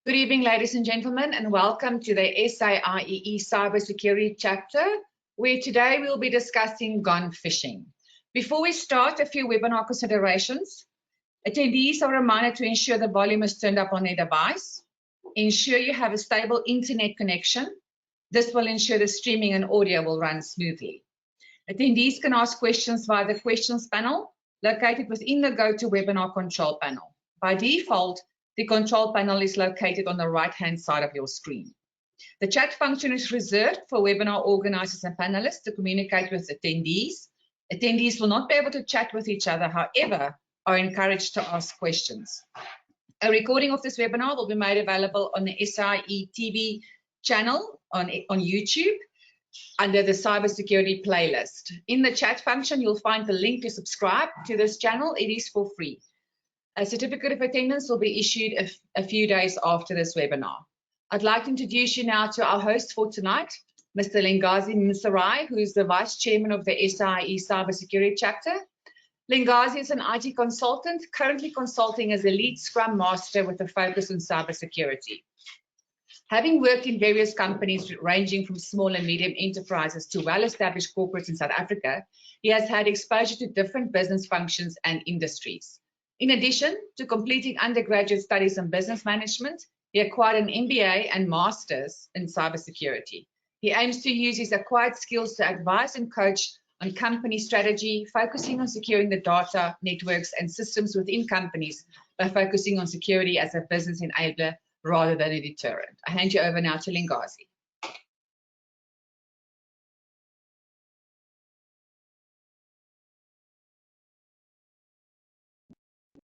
Good evening, ladies and gentlemen, and welcome to the SAIEE Cybersecurity chapter, where today we'll be discussing gone phishing. Before we start, a few webinar considerations. Attendees are reminded to ensure the volume is turned up on their device. Ensure you have a stable internet connection. This will ensure the streaming and audio will run smoothly. Attendees can ask questions via the questions panel located within the GoToWebinar control panel. By default, the control panel is located on the right-hand side of your screen. The chat function is reserved for webinar organizers and panelists to communicate with attendees. Attendees will not be able to chat with each other, however, are encouraged to ask questions. A recording of this webinar will be made available on the SAIEE TV channel on YouTube under the Cybersecurity playlist. In the chat function, you'll find the link to subscribe to this channel. It is for free. A certificate of attendance will be issued a few days after this webinar. I'd like to introduce you now to our host for tonight, Mr. Lengazi Msarai, who is the Vice Chairman of the SAIEE Cybersecurity chapter. Lengazi is an IT consultant, currently consulting as a lead Scrum Master with a focus on cybersecurity. Having worked in various companies ranging from small and medium enterprises to well-established corporates in South Africa, he has had exposure to different business functions and industries. In addition to completing undergraduate studies in business management, he acquired an MBA and master's in cybersecurity. He aims to use his acquired skills to advise and coach on company strategy, focusing on securing the data, networks, and systems within companies by focusing on security as a business enabler rather than a deterrent. I hand you over now to Lengazi.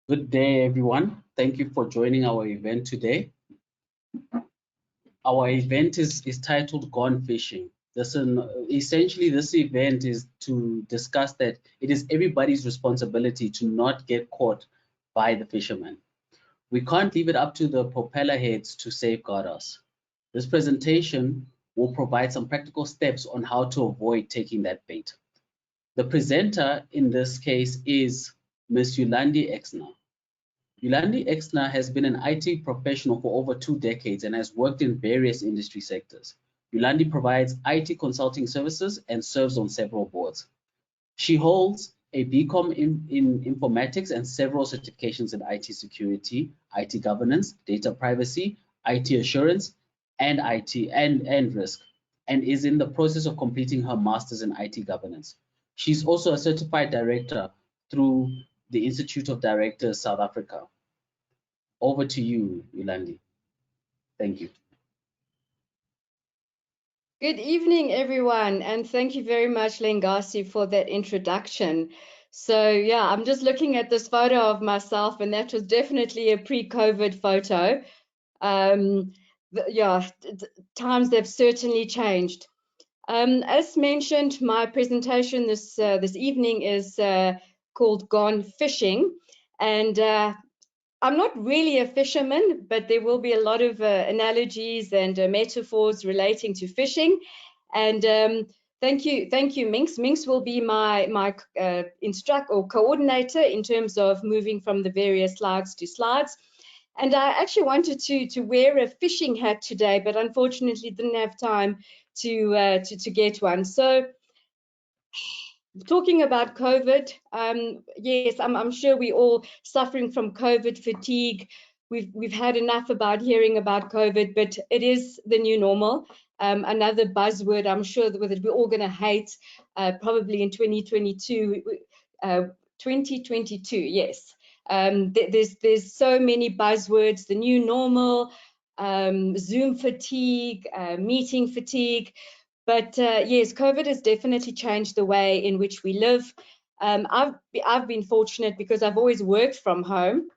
Good day, everyone. Thank you for joining our event today. Our event is titled Gone Phishing. Essentially, this event is to discuss that it is everybody's responsibility to not get caught by the fisherman. We can't leave it up to the propeller heads to safeguard us. This presentation will provide some practical steps on how to avoid taking that bait. The presenter in this case is Ms. Yolandi Exner. Yolandi Exner has been an IT professional for over 2 decades and has worked in various industry sectors. Yolandi provides IT consulting services and serves on several boards. She holds a BCom in informatics and several certifications in IT security, IT governance, data privacy, IT assurance, and IT and risk, and is in the process of completing her master's in IT governance. She's also a certified director through the Institute of Directors, South Africa. Over to you, Yolandi. Thank you. Good evening, everyone, and thank you very much, Lengazi, for that introduction. So, yeah, I'm just looking at this photo of myself, and that was definitely a pre-COVID photo. Times have certainly changed. As mentioned, my presentation this evening is called Gone Phishing, and I'm not really a fisherman, but there will be a lot of analogies and metaphors relating to fishing. And thank you, Minx. Minx will be my instructor or coordinator in terms of moving from the various slides to slides. And I actually wanted to wear a fishing hat today, but unfortunately didn't have time to get one. So, talking about COVID, yes, I'm sure we're all suffering from COVID fatigue. We've had enough about hearing about COVID, but it is the new normal. Another buzzword I'm sure that we're all going to hate probably in 2022. 2022, yes. There's so many buzzwords, the new normal, Zoom fatigue, meeting fatigue. But yes, COVID has definitely changed the way in which we live. I've been fortunate because I've always worked from home,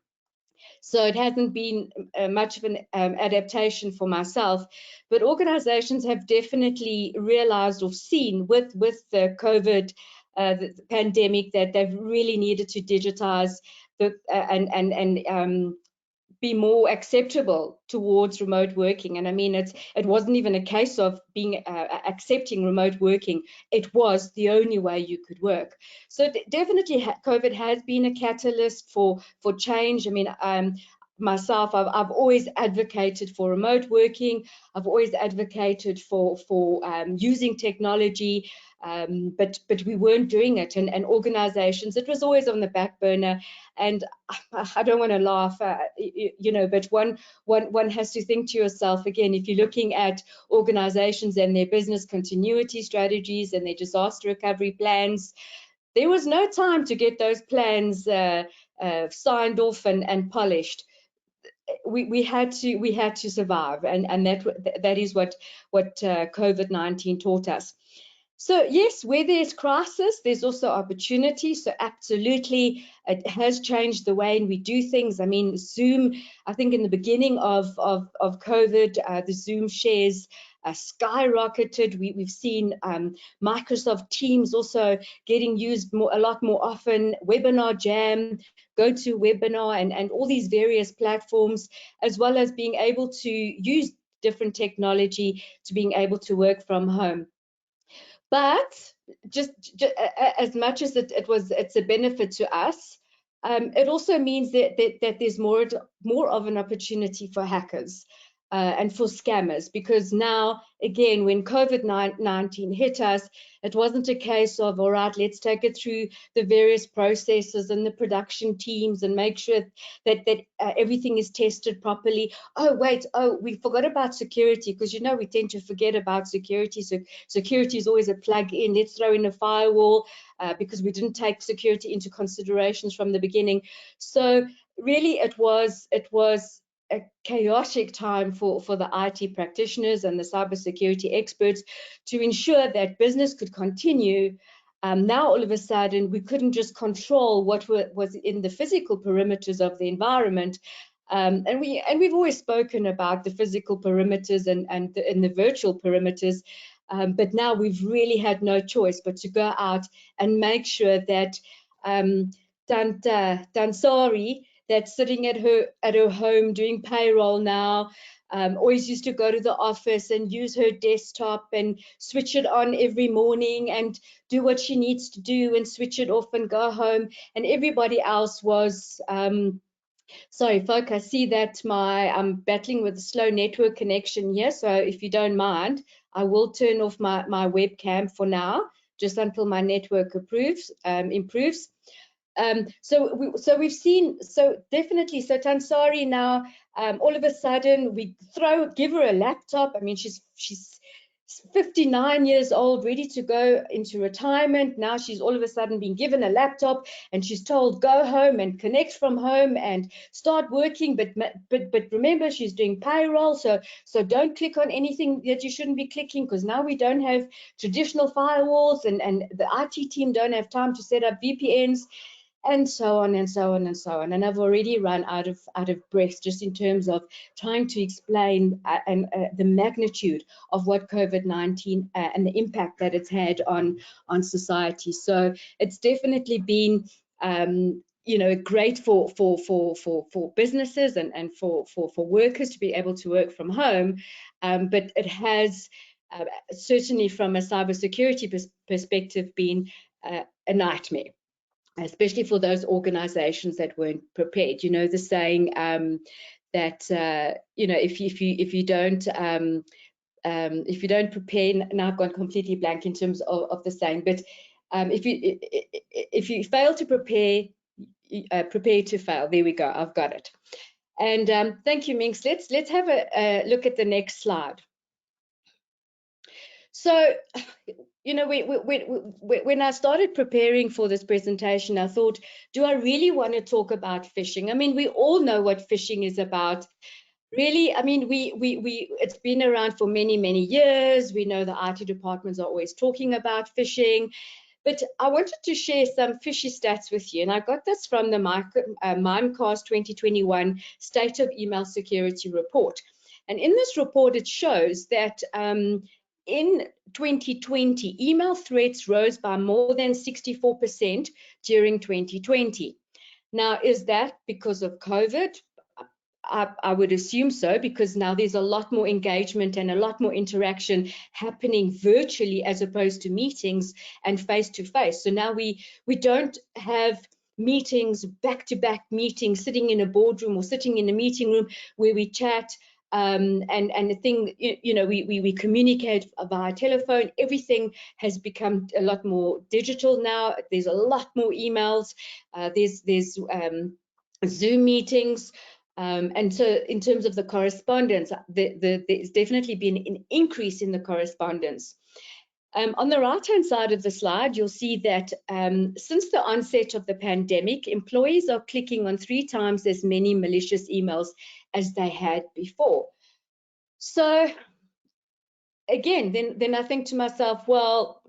so it hasn't been much of an adaptation for myself. But organizations have definitely realized or seen with the COVID the pandemic that they've really needed to digitize and be more acceptable towards remote working. And I mean, it wasn't even a case of being accepting remote working. It was the only way you could work. So definitely COVID has been a catalyst for change. I mean, myself, I've always advocated for remote working. I've always advocated for using technology, but we weren't doing it, and organizations, it was always on the back burner. And I don't want to laugh, you know, but one has to think to yourself, again, if you're looking at organizations and their business continuity strategies and their disaster recovery plans, there was no time to get those plans signed off and polished. We had to survive, and that is what COVID-19 taught us. So yes, where there's crisis, there's also opportunity. So absolutely, it has changed the way we do things. I mean, Zoom, I think in the beginning of COVID, the Zoom shares skyrocketed. We've seen Microsoft Teams also getting used a lot more often, Webinar Jam, GoToWebinar, and all these various platforms, as well as being able to use different technology to being able to work from home. But just as much as it's a benefit to us, it also means that there's more of an opportunity for hackers and for scammers, because now, again, when COVID-19 hit us, it wasn't a case of, all right, let's take it through the various processes and the production teams and make sure that everything is tested properly. Oh, wait, we forgot about security, because, you know, we tend to forget about security. So security is always a plug-in. Let's throw in a firewall because we didn't take security into considerations from the beginning. So really, it was a chaotic time for the IT practitioners and the cybersecurity experts to ensure that business could continue. Now, all of a sudden, we couldn't just control what was in the physical perimeters of the environment. And we've always spoken about the physical perimeters and the virtual perimeters. But now we've really had no choice but to go out and make sure that Dansari, that's sitting at her home doing payroll now, always used to go to the office and use her desktop and switch it on every morning and do what she needs to do and switch it off and go home. And everybody else was, sorry, folk, I see that I'm battling with a slow network connection here. So if you don't mind, I will turn off my webcam for now, just until my network improves. So we've seen, so definitely, so Tansari now, all of a sudden we give her a laptop. I mean, she's 59 years old, ready to go into retirement. Now she's all of a sudden been given a laptop and she's told, go home and connect from home and start working. But remember, she's doing payroll, so don't click on anything that you shouldn't be clicking, because now we don't have traditional firewalls, and the IT team don't have time to set up VPNs. And so on and so on and so on. And I've already run out of breath just in terms of trying to explain the magnitude of what COVID-19 and the impact that it's had on society. So it's definitely been you know, great for businesses and for workers to be able to work from home, but it has certainly from a cybersecurity perspective been a nightmare, especially for those organizations that weren't prepared. You know, the saying that you know, if you don't prepare, now I've gone completely blank in terms of the saying, but if you fail to prepare, prepare to fail. There we go, I've got it. And thank you, Minx. Let's have a look at the next slide. So, you know, when I started preparing for this presentation, I thought, do I really want to talk about phishing? I mean, we all know what phishing is about. Really, I mean, it's been around for many years. We know the IT departments are always talking about phishing. But I wanted to share some fishy stats with you. And I got this from the Mimecast 2021 State of Email Security Report. And in this report, it shows that in 2020, email threats rose by more than 64% during 2020. Now, is that because of COVID? I would assume so, because now there's a lot more engagement and a lot more interaction happening virtually as opposed to meetings and face-to-face. So now we don't have meetings, back-to-back meetings, sitting in a boardroom or sitting in a meeting room where we chat, and the thing, we communicate via telephone. Everything has become a lot more digital now. There's a lot more emails. There's Zoom meetings. And so in terms of the correspondence, there's definitely been an increase in the correspondence. On the right-hand side of the slide, you'll see that since the onset of the pandemic, employees are clicking on 3 times as many malicious emails as they had before. So again, then I think to myself, well,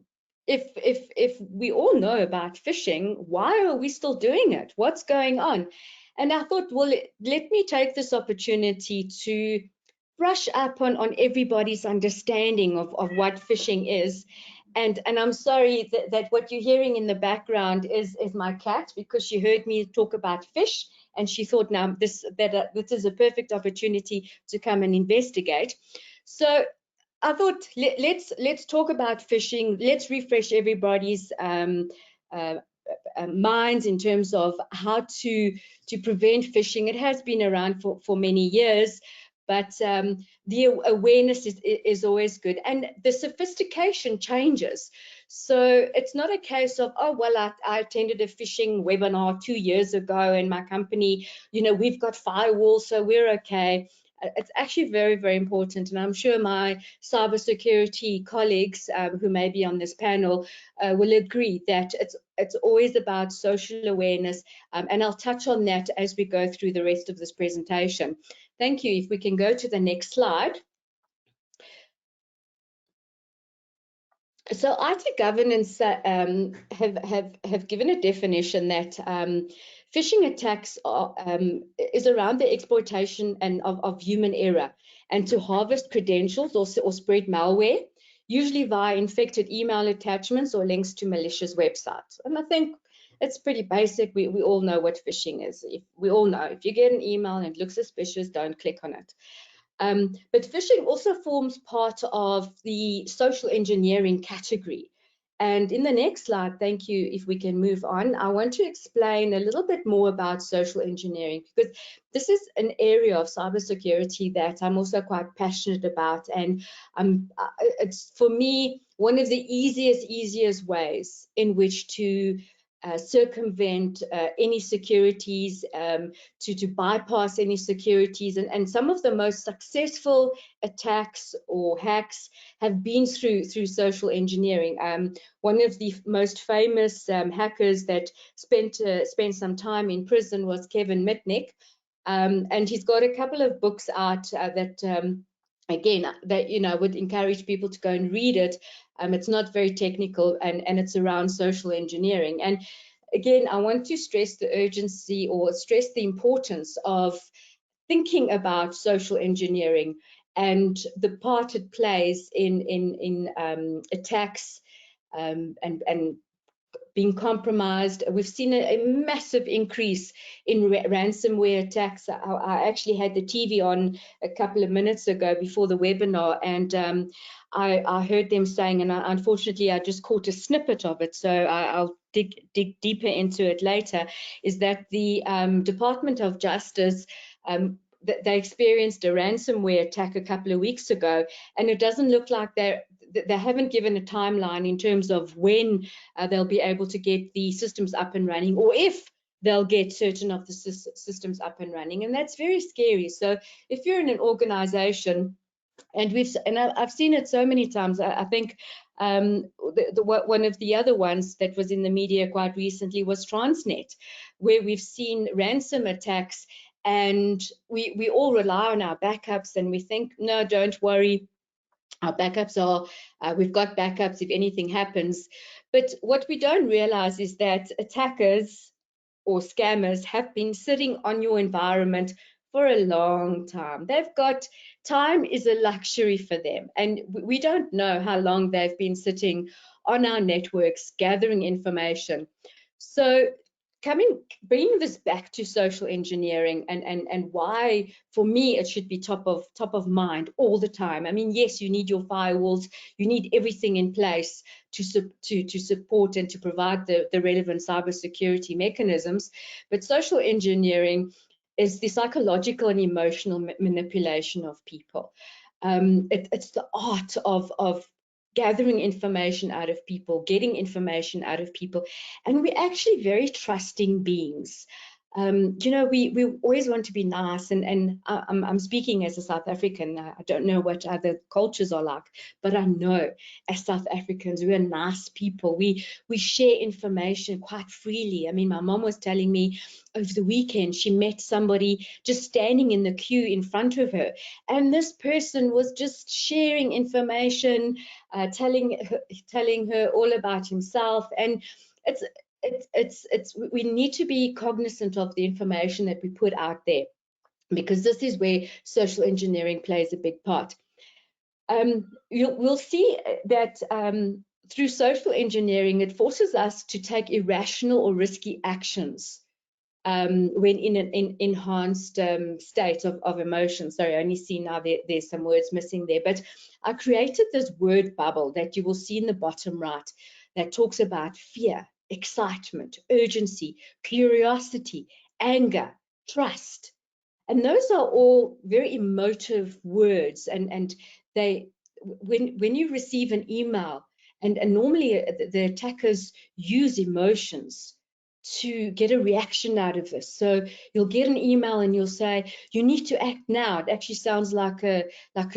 if we all know about phishing, why are we still doing it? What's going on? And I thought, well, let me take this opportunity to brush up on everybody's understanding of what phishing is. And I'm sorry that what you're hearing in the background is my cat, because she heard me talk about fish and she thought, now this is a perfect opportunity to come and investigate. So I thought, let's talk about phishing. Let's refresh everybody's minds in terms of how to prevent phishing. It has been around for many years, but the awareness is always good, and the sophistication changes. So it's not a case of, oh, well, I attended a phishing webinar 2 years ago and my company, we've got firewalls, so we're okay. It's actually very, very important, and I'm sure my cybersecurity colleagues who may be on this panel will agree that it's always about social awareness, and I'll touch on that as we go through the rest of this presentation. Thank you. If we can go to the next slide. So IT governance have given a definition that phishing attacks is around the exploitation of human error and to harvest credentials or spread malware, usually via infected email attachments or links to malicious websites. And I think it's pretty basic. We all know what phishing is. We all know if you get an email and it looks suspicious, don't click on it. But phishing also forms part of the social engineering category. And in the next slide, thank you, if we can move on, I want to explain a little bit more about social engineering, because this is an area of cybersecurity that I'm also quite passionate about. And it's, for me, one of the easiest ways in which to circumvent any securities, to bypass any securities, and some of the most successful attacks or hacks have been through social engineering. One of the most famous hackers that spent some time in prison was Kevin Mitnick, and he's got a couple of books out that again, that would encourage people to go and read it. It's not very technical, and it's around social engineering. And again, I want to stress the urgency or stress the importance of thinking about social engineering and the part it plays in attacks and being compromised. We've seen a massive increase in ransomware attacks. I actually had the TV on a couple of minutes ago before the webinar, and I heard them saying, and unfortunately I just caught a snippet of it, so I'll dig deeper into it later, is that the Department of Justice, they experienced a ransomware attack a couple of weeks ago, and it doesn't look like they haven't given a timeline in terms of when they'll be able to get the systems up and running, or if they'll get certain of the systems up and running, and that's very scary. So if you're in an organization, and I've seen it so many times. I think one of the other ones that was in the media quite recently was Transnet, where we've seen ransom attacks, and we all rely on our backups, and we think, no, don't worry, our backups are, we've got backups if anything happens. But what we don't realize is that attackers or scammers have been sitting on your environment for a long time. They've got, time is a luxury for them, and we don't know how long they've been sitting on our networks gathering information. So bringing this back to social engineering and why, for me, it should be top of mind all the time. I mean, yes, you need your firewalls, you need everything in place to support and to provide the relevant cybersecurity mechanisms, but social engineering is the psychological and emotional manipulation of people. It's the art of gathering information out of people, getting information out of people, and we're actually very trusting beings. You know, we always want to be nice, and I'm speaking as a South African. I don't know what other cultures are like, but I know as South Africans, we are nice people. We share information quite freely. I mean, my mom was telling me over the weekend she met somebody just standing in the queue in front of her, and this person was just sharing information, telling her all about himself, and we need to be cognizant of the information that we put out there, because this is where social engineering plays a big part. We'll see that through social engineering, it forces us to take irrational or risky actions when in an enhanced state of emotion. Sorry, I only see now there's some words missing there, but I created this word bubble that you will see in the bottom right that talks about fear, excitement, urgency, curiosity, anger, trust. And those are all very emotive words, and they, when you receive an email, and normally the attackers use emotions to get a reaction out of this. So you'll get an email and you'll say, you need to act now. It actually sounds like a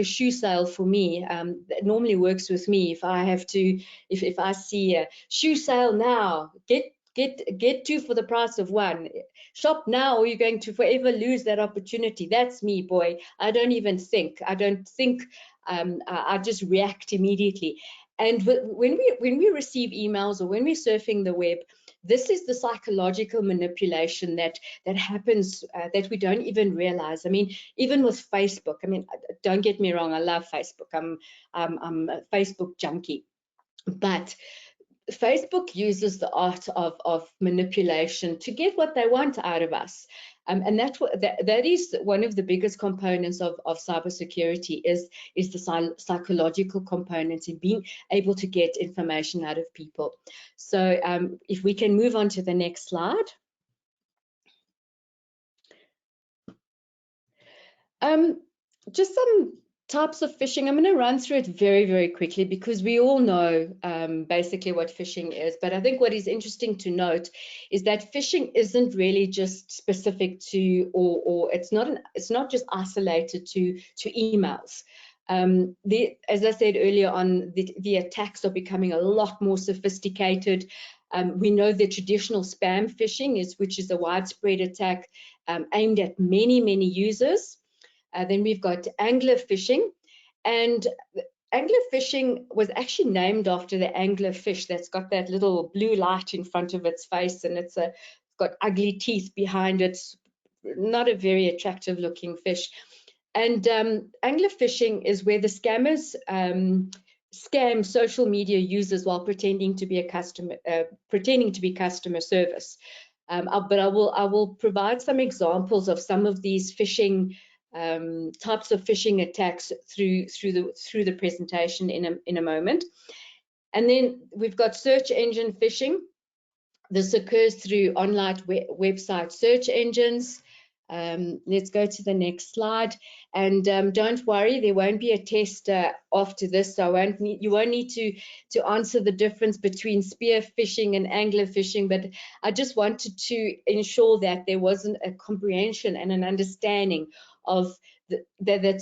shoe sale for me. That normally works with me. If I have to, if I see a shoe sale now, get two for the price of one. Shop now, or you're going to forever lose that opportunity. That's me, boy. I don't even think. I don't think. I just react immediately. And when we receive emails or when we're surfing the web, this is the psychological manipulation that happens that we don't even realize. I mean, even with Facebook. I mean, don't get me wrong. I love Facebook. I'm a Facebook junkie, but Facebook uses the art of manipulation to get what they want out of us. And that is one of the biggest components of cybersecurity is the psychological components in being able to get information out of people. So if we can move on to the next slide. Just some types of phishing. I'm going to run through it very, very quickly because we all know basically what phishing is. But I think what is interesting to note is that phishing isn't really just specific to, or it's not just isolated to emails. As I said earlier on, the attacks are becoming a lot more sophisticated. We know the traditional spam phishing which is a widespread attack aimed at many users. Then we've got angler phishing, and angler phishing was actually named after the angler fish that's got that little blue light in front of its face, and it's got ugly teeth behind it. Not a very attractive looking fish. And angler phishing is where the scammers scam social media users while pretending to be customer service. But I will provide some examples of some of these phishing types of phishing attacks through the presentation in a moment. And then we've got search engine phishing. This occurs through online website search engines. Let's go to the next slide. And don't worry, there won't be a test after this, so you won't need to answer the difference between spear phishing and angler phishing, but I just wanted to ensure that there wasn't a comprehension and an understanding of that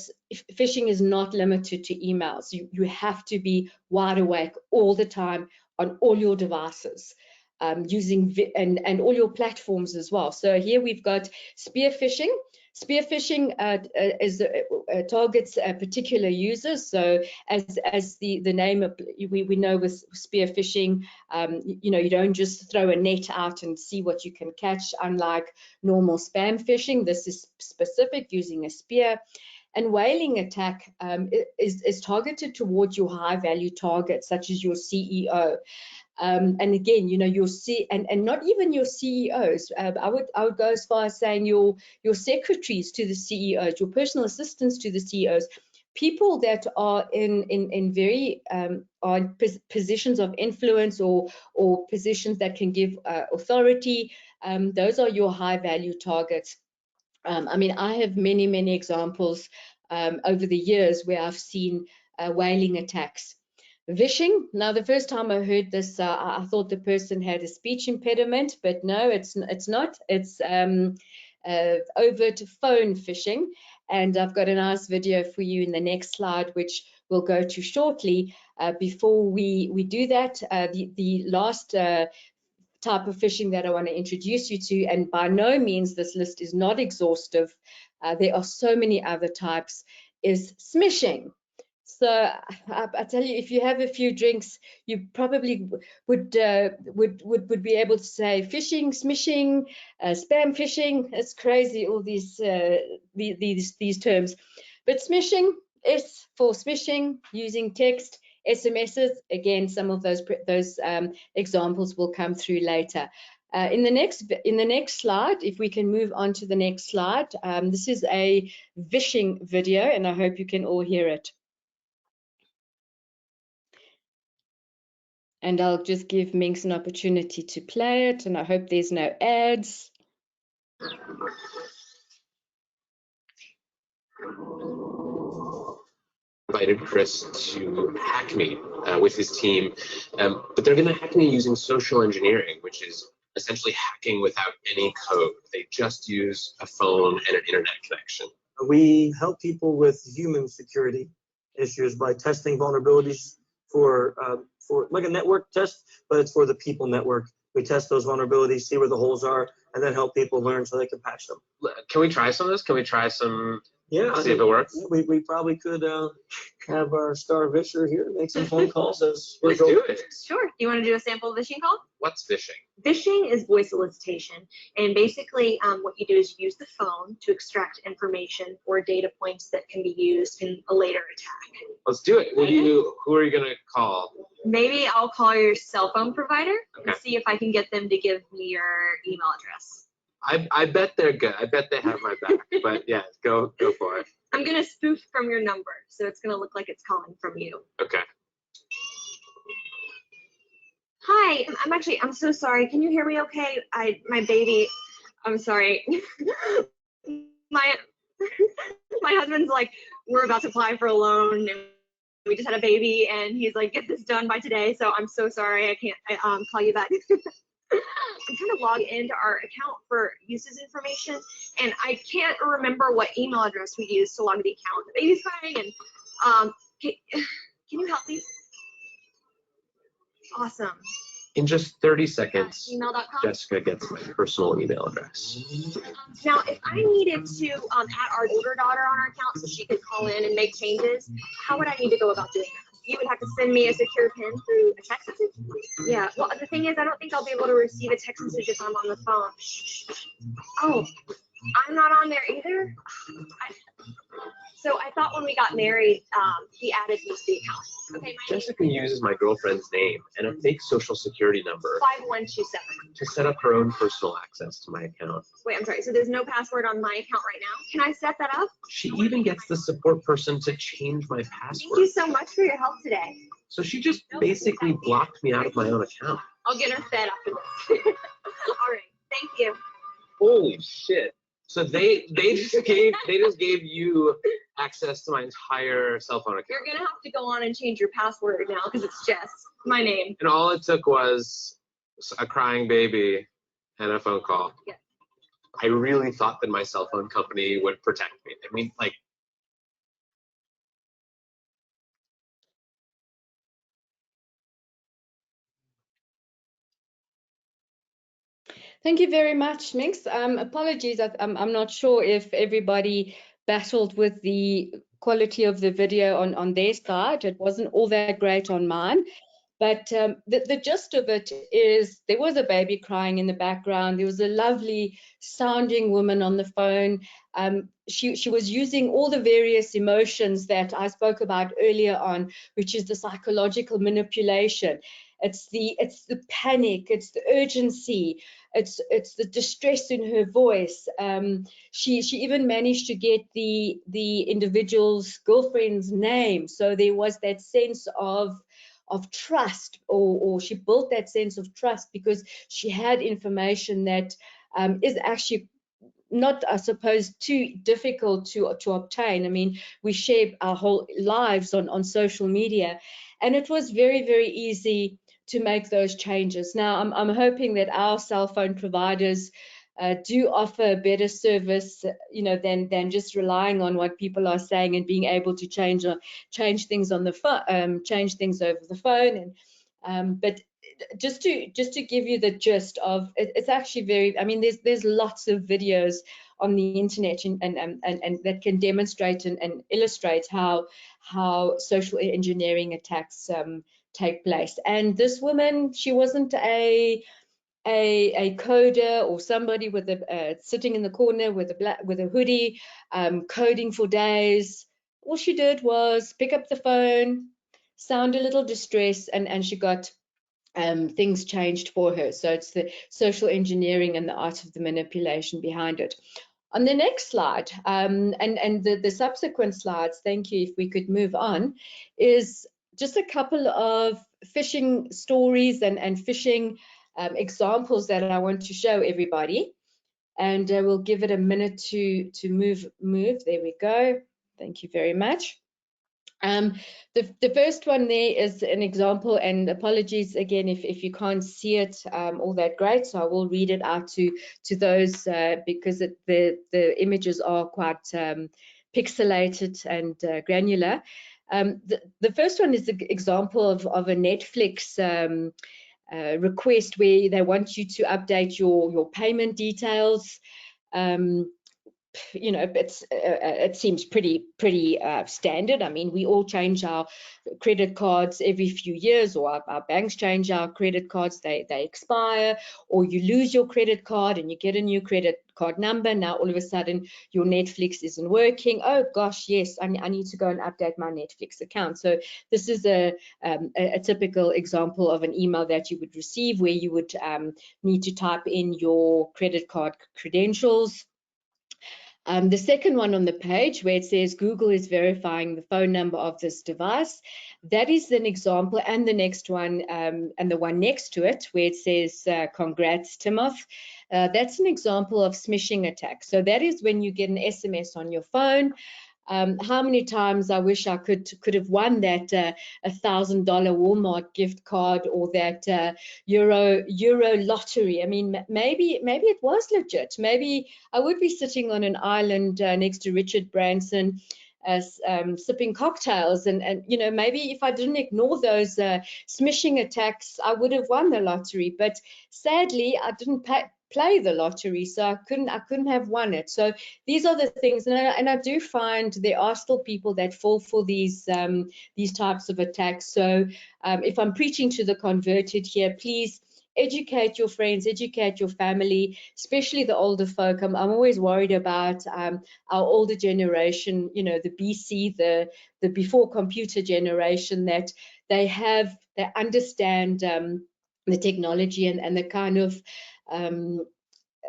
phishing is not limited to emails. You have to be wide awake all the time on all your devices. Using and all your platforms as well. So here we've got spear phishing. Spear phishing targets particular users. So as the name, we know with spear phishing, you don't just throw a net out and see what you can catch. Unlike normal spam phishing, this is specific, using a spear. And whaling attack is targeted towards your high value targets, such as your CEO. And again, you know, and not even your CEOs. I would go as far as saying your secretaries to the CEOs, your personal assistants to the CEOs, people that are in very positions of influence or positions that can give authority. Those are your high value targets. I mean, I have many examples over the years where I've seen whaling attacks. Phishing. Now, the first time I heard this, I thought the person had a speech impediment, but no, it's not. It's overt phone phishing. And I've got a nice video for you in the next slide, which we'll go to shortly. Before we do that, the last type of phishing that I want to introduce you to, and by no means this list is not exhaustive, there are so many other types, is smishing. So I tell you, if you have a few drinks, you probably would be able to say phishing, smishing, spam phishing. It's crazy, all these terms. But smishing is for smishing using text, SMSs. Again, some of those examples will come through later. In the next slide, if we can move on to the next slide, this is a phishing video, and I hope you can all hear it. And I'll just give Minx an opportunity to play it, and I hope there's no ads. Invited Chris to hack me with his team, but they're going to hack me using social engineering, which is essentially hacking without any code. They just use a phone and an internet connection. We help people with human security issues by testing vulnerabilities for like a network test, but it's for the people network. We test those vulnerabilities, see where the holes are, and then help people learn so they can patch them. Can we try some of this? Can we try some? Yeah, see if it works. We probably could have our star Visher here make some phone calls as Let's do it. Sure. You want to do a sample phishing call? What's phishing? Phishing is voice solicitation, and basically what you do is use the phone to extract information or data points that can be used in a later attack. Let's do it. Who are you going to call? Maybe I'll call your cell phone provider Okay. and see if I can get them to give me your email address. I bet they're good. I bet they have my back. But yeah, go for it. I'm going to spoof from your number, so it's going to look like it's calling from you. Okay. Hi, I'm so sorry. Can you hear me okay? My baby, I'm sorry. my husband's like, we're about to apply for a loan and we just had a baby and he's like, get this done by today. So I'm so sorry. I can't call you back. I'm trying to log into our account for uses information and I can't remember what email address we used to log the account. The baby's crying and can you help me? Awesome. In just 30 seconds, Email.com. Jessica gets my personal email address. Now, if I needed to add our older daughter on our account so she could call in and make changes, how would I need to go about doing that? You would have to send me a secure PIN through a text message? Yeah, well, the thing is, I don't think I'll be able to receive a text message if I'm on the phone. Oh, I'm not on there either? So I thought when we got married, he added me to the account. Okay, Jessica uses my girlfriend's name and a fake social security number 5127 to set up her own personal access to my account. Wait, I'm sorry. So there's no password on my account right now. Can I set that up? She even gets the support person to change my password. Thank you so much for your help today. So she just basically blocked me out of my own account. I'll get her fed after this. All right. Thank you. Holy shit. So they just gave you access to my entire cell phone account. You're gonna have to go on and change your password now because it's just my name. And all it took was a crying baby and a phone call. Yeah. I really thought that my cell phone company would protect me. I mean, like. Thank you very much, Minx. Apologies, I'm not sure if everybody battled with the quality of the video on their side. It wasn't all that great on mine. But the gist of it is there was a baby crying in the background. There was a lovely sounding woman on the phone. She was using all the various emotions that I spoke about earlier on, which is the psychological manipulation. It's the panic, it's the urgency, it's the distress in her voice. She even managed to get the individual's girlfriend's name, so there was that sense of trust, or she built that sense of trust because she had information that is actually not, I suppose, too difficult to obtain. I mean, we share our whole lives on social media, and it was very, very easy to make those changes. Now, I'm hoping that our cell phone providers do offer a better service, than just relying on what people are saying and being able to change things on the phone, change things over the phone. And but just to give you the gist of it, it's actually very. I mean, there's lots of videos on the internet and that can demonstrate and illustrate how social engineering attacks take place. And this woman, she wasn't a coder or somebody with a sitting in the corner with a hoodie coding for days. All she did was pick up the phone, sound a little distress, and she got things changed for her. So it's the social engineering and the art of the manipulation behind it. On the next slide, and the subsequent slides, thank you, if we could move on, is just a couple of phishing stories and phishing examples that I want to show everybody. And we'll give it a minute to move. There we go. Thank you very much. The first one there is an example, and apologies again if you can't see it all that great, so I will read it out to those because the images are quite pixelated and granular. The first one is the example of a Netflix request where they want you to update your payment details. It seems pretty standard. I mean, we all change our credit cards every few years, or our banks change our credit cards. They expire, or you lose your credit card and you get a new credit card number. Now all of a sudden your Netflix isn't working. Oh gosh, yes, I need to go and update my Netflix account. So this is a typical example of an email that you would receive where you would need to type in your credit card credentials. The second one on the page where it says Google is verifying the phone number of this device, that is an example. And the next one, and the one next to it where it says congrats Timoth, that's an example of smishing attack. So that is when you get an SMS on your phone. How many times I wish I could have won that $1,000 Walmart gift card or that Euro lottery. I mean, maybe it was legit. Maybe I would be sitting on an island next to Richard Branson, sipping cocktails, and maybe if I didn't ignore those smishing attacks, I would have won the lottery. But sadly, I didn't play the lottery, so I couldn't have won it. So these are the things, and I do find there are still people that fall for these types of attacks. So if I'm preaching to the converted here, please educate your friends, educate your family, especially the older folk. I'm always worried about our older generation, the BC, the before computer generation, that they understand the technology and the kind of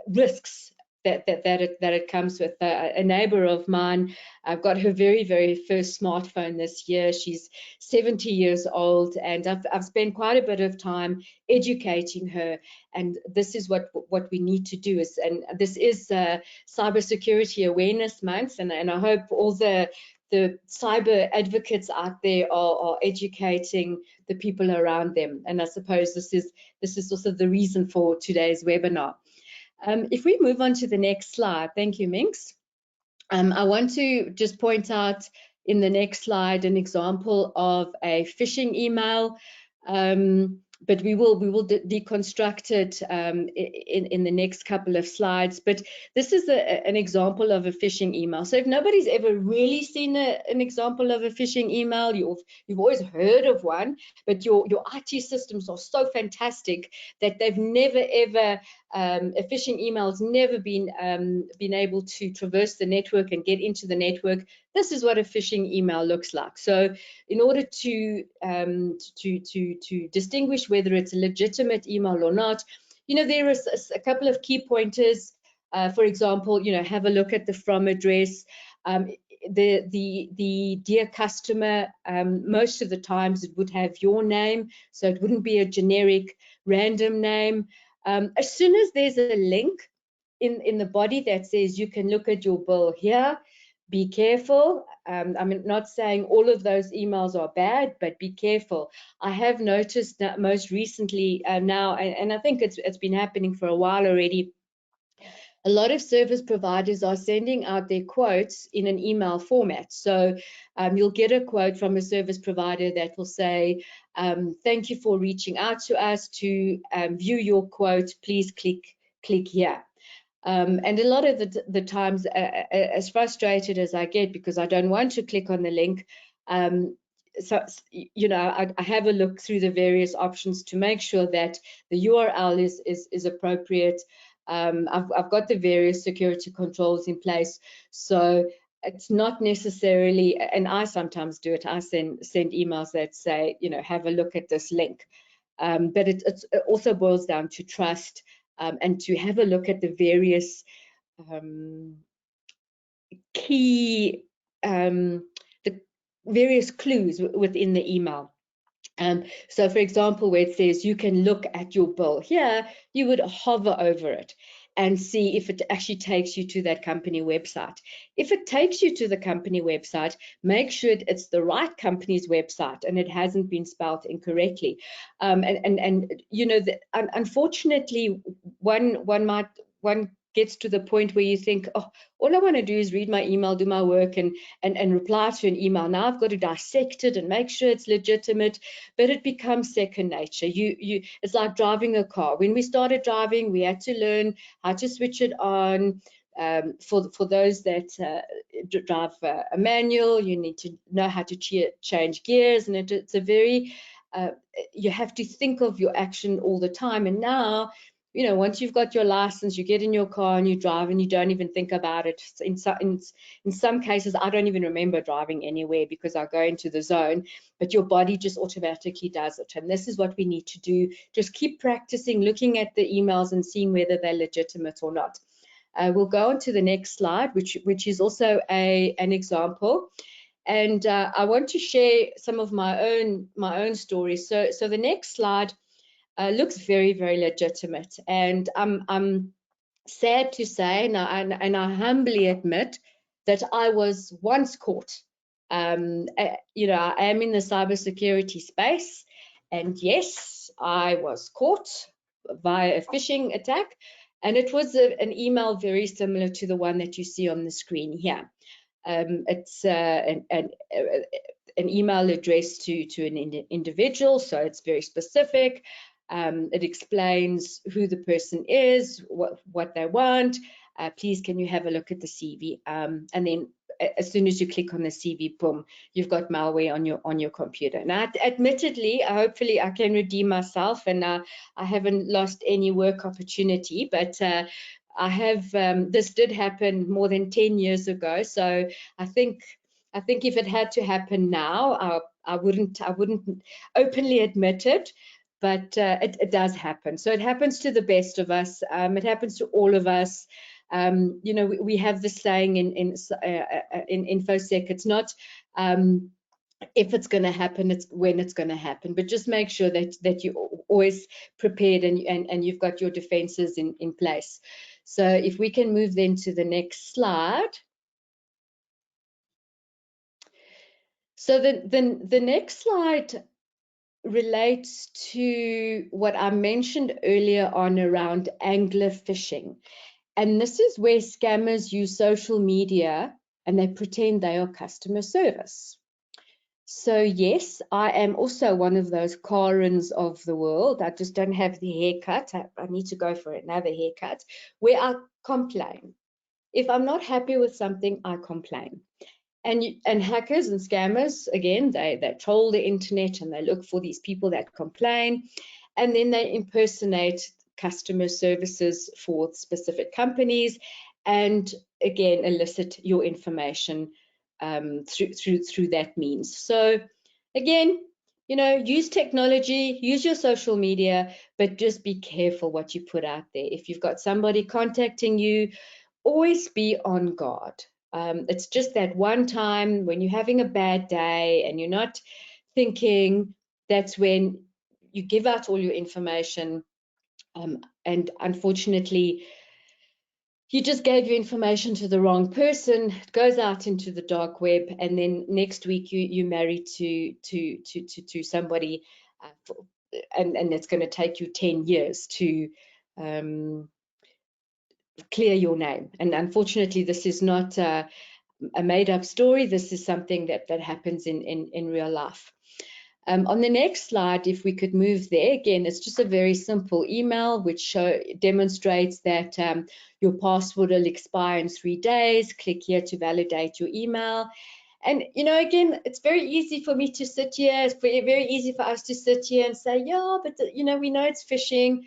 risks that it comes with. A neighbor of mine, I've got her very, very first smartphone this year. She's 70 years old, and I've spent quite a bit of time educating her. And this is what we need to do. And this is Cybersecurity Awareness Month, and I hope all the cyber advocates out there are educating the people around them. And I suppose this is also the reason for today's webinar. If we move on to the next slide, thank you, Minx. I want to just point out in the next slide an example of a phishing email. but we will deconstruct it in the next couple of slides. But this is an example of a phishing email. So if nobody's ever really seen an example of a phishing email, you've always heard of one, but your IT systems are so fantastic that they've never ever a phishing email has never been able to traverse the network and get into the network. This is what a phishing email looks like. So in order to distinguish whether it's a legitimate email or not, there are a couple of key pointers. For example, have a look at the from address. The dear customer, most of the times it would have your name, so it wouldn't be a generic random name. As soon as there's a link in the body that says you can look at your bill here, be careful. I'm not saying all of those emails are bad, but be careful. I have noticed that most recently now, and I think it's been happening for a while already, a lot of service providers are sending out their quotes in an email format. So you'll get a quote from a service provider that will say, thank you for reaching out to us. To view your quote, please click here. And a lot of the times, as frustrated as I get because I don't want to click on the link, so I have a look through the various options to make sure that the URL is appropriate. I've got the various security controls in place, so it's not necessarily, and I sometimes do it, I send emails that say, have a look at this link. But it also boils down to trust. And to have a look at the various key, the various clues within the email. So for example, where it says you can look at your bill here, you would hover over it and see if it actually takes you to that company website. If it takes you to the company website, make sure it's the right company's website and it hasn't been spelled incorrectly. Unfortunately, one gets to the point where you think, oh, all I want to do is read my email, do my work, and reply to an email. Now I've got to dissect it and make sure it's legitimate, but it becomes second nature. It's like driving a car. When we started driving, we had to learn how to switch it on. For those that drive a manual, you need to know how to change gears, and it's a very you have to think of your action all the time. And now, once you've got your license, you get in your car and you drive and you don't even think about it. In some cases, I don't even remember driving anywhere because I go into the zone, but your body just automatically does it. And this is what we need to do. Just keep practicing looking at the emails and seeing whether they're legitimate or not. We'll go on to the next slide, which is also an example. And I want to share some of my own stories. So the next slide looks very, very legitimate, and I'm sad to say, and I humbly admit that I was once caught. I am in the cybersecurity space, and yes, I was caught via a phishing attack, and it was an email very similar to the one that you see on the screen here. It's an email addressed to an individual, so it's very specific. It explains who the person is, what they want. Please, can you have a look at the CV? And then as soon as you click on the CV, boom, you've got malware on your computer. Now, admittedly, hopefully I can redeem myself, and I haven't lost any work opportunity, but I have. This did happen more than 10 years ago, so I think if it had to happen now, I wouldn't openly admit it. But it does happen. So it happens to the best of us. It happens to all of us. We have this saying in InfoSec, it's not if it's going to happen, it's when it's going to happen. But just make sure that you're always prepared and you've got your defenses in place. So if we can move then to the next slide. So the next slide relates to what I mentioned earlier on around angler phishing. And this is where scammers use social media and they pretend they are customer service. So yes, I am also one of those Karens of the world. I just don't have the haircut. I need to go for another haircut where I complain. If I'm not happy with something, I complain. And hackers and scammers, again, they troll the internet and they look for these people that complain, and then they impersonate customer services for specific companies, and again elicit your information through that means. So again, you know, use technology, use your social media, but just be careful what you put out there. If you've got somebody contacting you, always be on guard. It's just that one time when you're having a bad day and you're not thinking, that's when you give out all your information. And unfortunately, you just gave your information to the wrong person. It goes out into the dark web, and then next week you're married to somebody, and it's going to take you 10 years to clear your name. And unfortunately, this is not a made-up story. This is something that happens in real life. On the next slide, if we could move there, again, it's just a very simple email which demonstrates that your password will expire in 3 days. Click here to validate your email. And, you know, again, it's very easy for me to sit here. It's very easy for us to sit here and say, yeah, but, you know, we know it's phishing.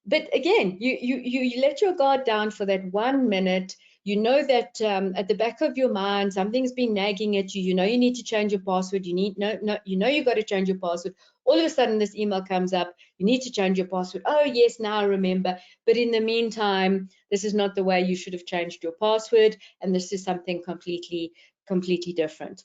But again, you let your guard down for that 1 minute. You know that at the back of your mind, something's been nagging at you. You know you need to change your password. You know you've got to change your password. All of a sudden, this email comes up. You need to change your password. Oh yes, now I remember. But in the meantime, this is not the way you should have changed your password, and this is something completely different.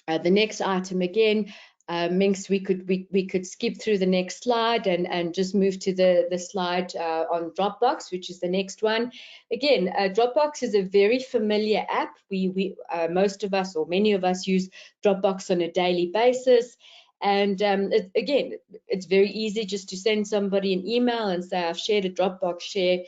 The next item again. Minx, we could skip through the next slide and just move to the slide on Dropbox, which is the next one. Again, Dropbox is a very familiar app. Most of us, or many of us, use Dropbox on a daily basis. And again, it's very easy just to send somebody an email and say, I've shared a Dropbox a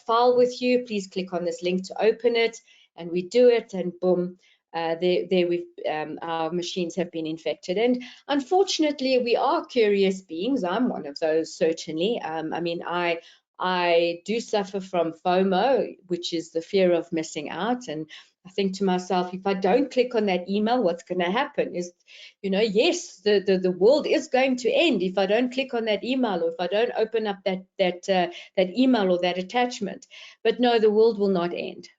file with you. Please click on this link to open it. And we do it, and boom. Our machines have been infected, and unfortunately we are curious beings. I'm one of those, certainly. I mean, I do suffer from FOMO, which is the fear of missing out, and I think to myself, if I don't click on that email, what's going to happen is, you know, yes, the world is going to end if I don't click on that email, or if I don't open up that email or that attachment. But no, the world will not end.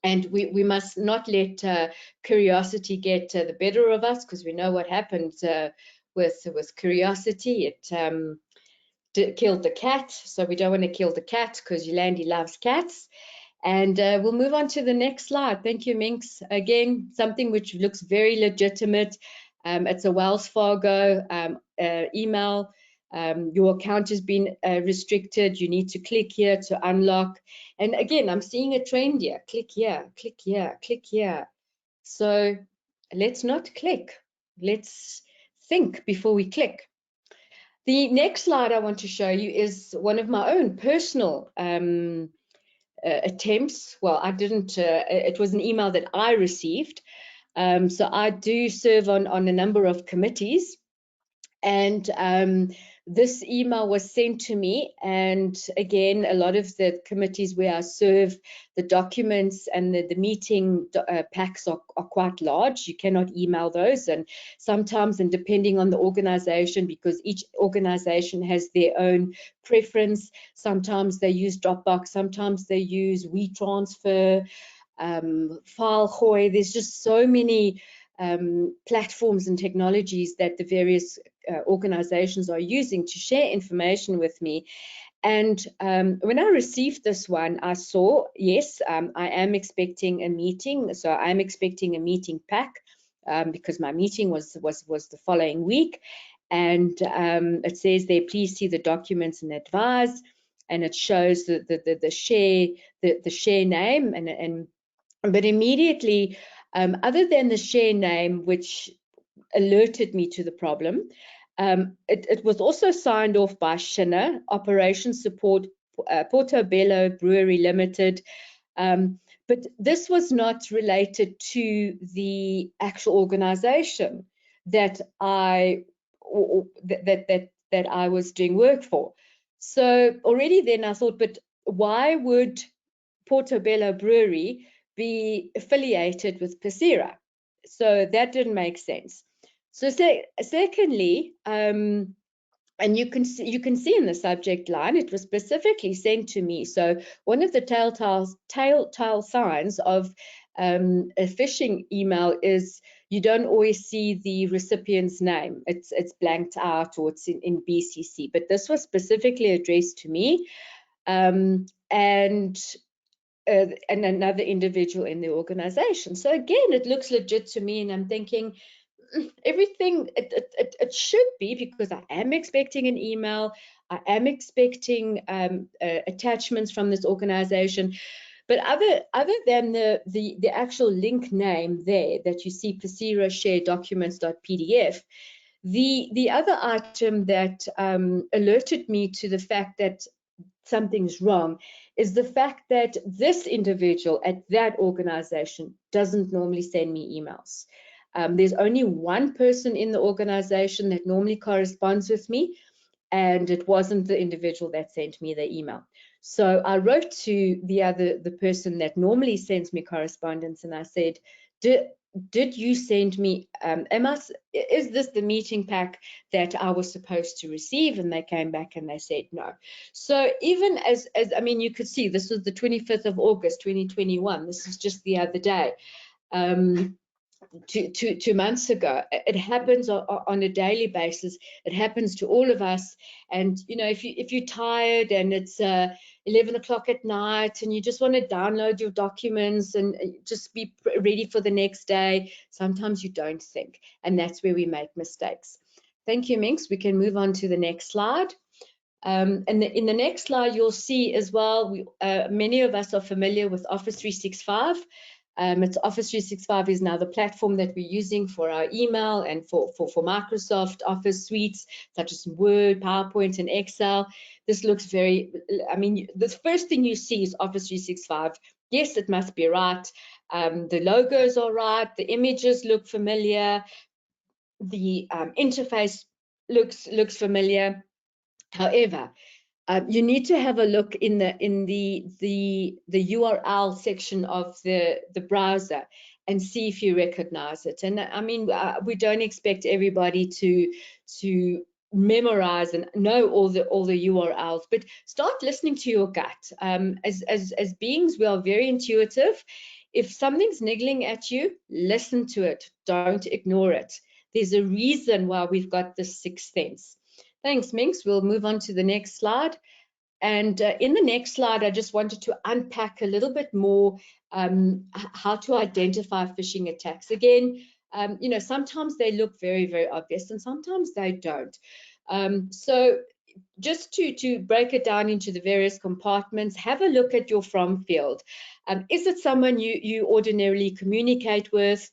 And we must not let curiosity get the better of us, because we know what happened with curiosity. It killed the cat, so we don't want to kill the cat, because Yolandi loves cats. And we'll move on to the next slide. Thank you, Minx. Again, something which looks very legitimate. It's a Wells Fargo email. Your account has been restricted. You need to click here to unlock. And again, I'm seeing a trend here. Click here, click here, click here. So let's not click. Let's think before we click. The next slide I want to show you is one of my own personal attempts. Well, I didn't, it was an email that I received. So I do serve on a number of committees, and this email was sent to me. And again, a lot of the committees where I serve, the documents and the meeting packs are quite large. You cannot email those, and sometimes, and depending on the organization, because each organization has their own preference, sometimes they use Dropbox, sometimes they use WeTransfer, FileGooi. There's just so many platforms and technologies that the various organizations are using to share information with me. And when I received this one, I saw, yes, I am expecting a meeting. So I'm expecting a meeting pack because my meeting was the following week. And it says there, please see the documents and advise. And it shows the share name, but immediately, other than the share name, which alerted me to the problem, it was also signed off by Shinner, Operations Support, Portobello Brewery Limited. But this was not related to the actual organization that I that I was doing work for. So already then I thought, but why would Portobello Brewery be affiliated with Phisherman? So that didn't make sense. So secondly, and you can see in the subject line, it was specifically sent to me. So one of the telltale signs of a phishing email is you don't always see the recipient's name. It's blanked out, or it's in BCC. But this was specifically addressed to me, and another individual in the organization. So again, it looks legit to me, and I'm thinking, everything it should be, because I am expecting an email, I am expecting attachments from this organization. But other than the actual link name there that you see, Phisherman share documents.pdf, the other item that alerted me to the fact that something's wrong is the fact that this individual at that organization doesn't normally send me emails. There's only one person in the organization that normally corresponds with me, and it wasn't the individual that sent me the email. So I wrote to the person that normally sends me correspondence, and I said, did you send me, is this the meeting pack that I was supposed to receive? And they came back and they said no. So even as I mean, you could see this was the 25th of August 2021. This is just the other day. 2 months ago. It happens on a daily basis. It happens to all of us. And you know, if you're tired and it's 11 o'clock at night and you just want to download your documents and just be ready for the next day, sometimes you don't think, and that's where we make mistakes. Thank you, Minx. We can move on to the next slide. And in the next slide, you'll see as well, many of us are familiar with Office 365. It's Office 365 is now the platform that we're using for our email and for Microsoft Office suites such as Word, PowerPoint, and Excel. This looks very, I mean, the first thing you see is Office 365. Yes, it must be right. The logos are right. The images look familiar. The interface looks familiar. However, you need to have a look in the URL section of the browser and see if you recognize it. And I mean, we don't expect everybody to memorize and know all the URLs, but start listening to your gut. As beings, we are very intuitive. If something's niggling at you, listen to it. Don't ignore it. There's a reason why we've got this sixth sense. Thanks, Minx. We'll move on to the next slide. And in the next slide, I just wanted to unpack a little bit more how to identify phishing attacks. Again, you know, sometimes they look very, very obvious and sometimes they don't. So just to break it down into the various compartments, have a look at your from field. Is it someone you ordinarily communicate with?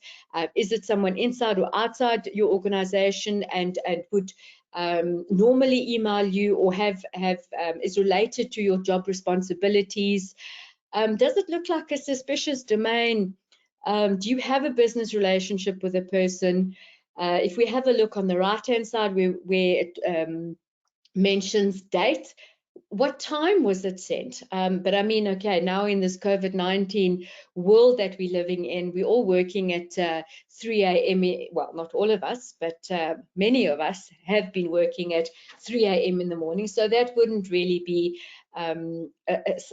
Is it someone inside or outside your organization and would normally email you or is related to your job responsibilities? Does it look like a suspicious domain? Do you have a business relationship with a person? If we have a look on the right-hand side where it mentions date, what time was it sent? But I mean, okay, now in this COVID-19 world that we're living in, we're all working at 3 a.m. Well, not all of us, but many of us have been working at 3 a.m. in the morning. So that wouldn't really be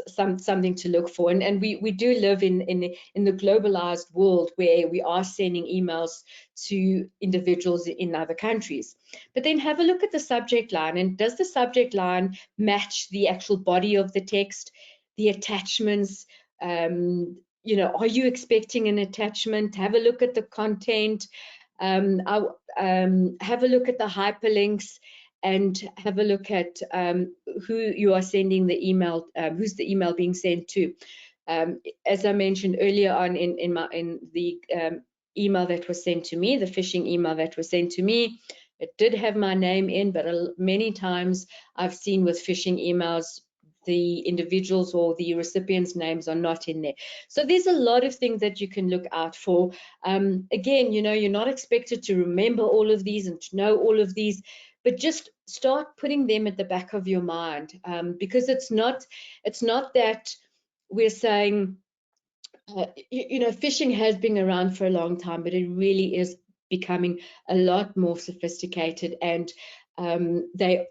something to look for. And we do live in the globalized world where we are sending emails to individuals in other countries. But then have a look at the subject line, and does the subject line match the actual body of the text, the attachments? You know, are you expecting an attachment? Have a look at the content. Have a look at the hyperlinks, and have a look at who you are sending the email, who's the email being sent to. As I mentioned earlier on in the email that was sent to me, the phishing email that was sent to me, it did have my name in, but many times I've seen with phishing emails, the individuals or the recipients' names are not in there. So there's a lot of things that you can look out for. Again, you know, you're not expected to remember all of these and to know all of these, but just start putting them at the back of your mind, because it's not that we're saying, you know, phishing has been around for a long time, but it really is becoming a lot more sophisticated, and the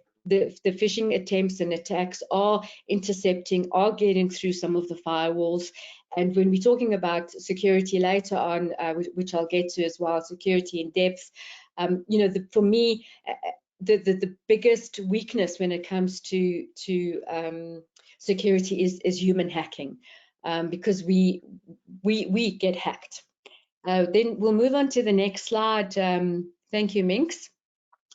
phishing attempts and attacks are intercepting, are getting through some of the firewalls. And when we're talking about security later on, which I'll get to as well, security in depth, you know, for me, the biggest weakness when it comes to security is human hacking, because we get hacked. Then we'll move on to the next slide. Thank you, Minx.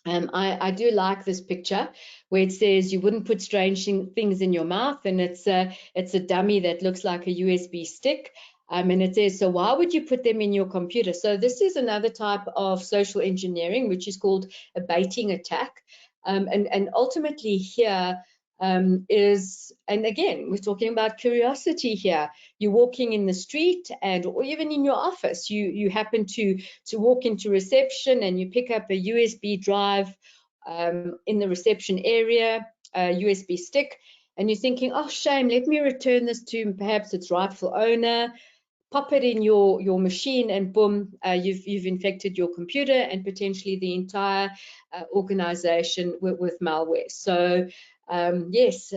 I do like this picture where it says you wouldn't put strange things in your mouth, and it's a dummy that looks like a USB stick. And it says, so why would you put them in your computer? So this is another type of social engineering, which is called a baiting attack. And ultimately here is, and again, we're talking about curiosity here. You're walking in the street, and or even in your office, you happen to walk into reception and you pick up a USB drive in the reception area, a USB stick, and you're thinking, oh, shame, let me return this to perhaps its rightful owner. Pop it in your machine, and boom, you've infected your computer and potentially the entire organization with malware. So yes,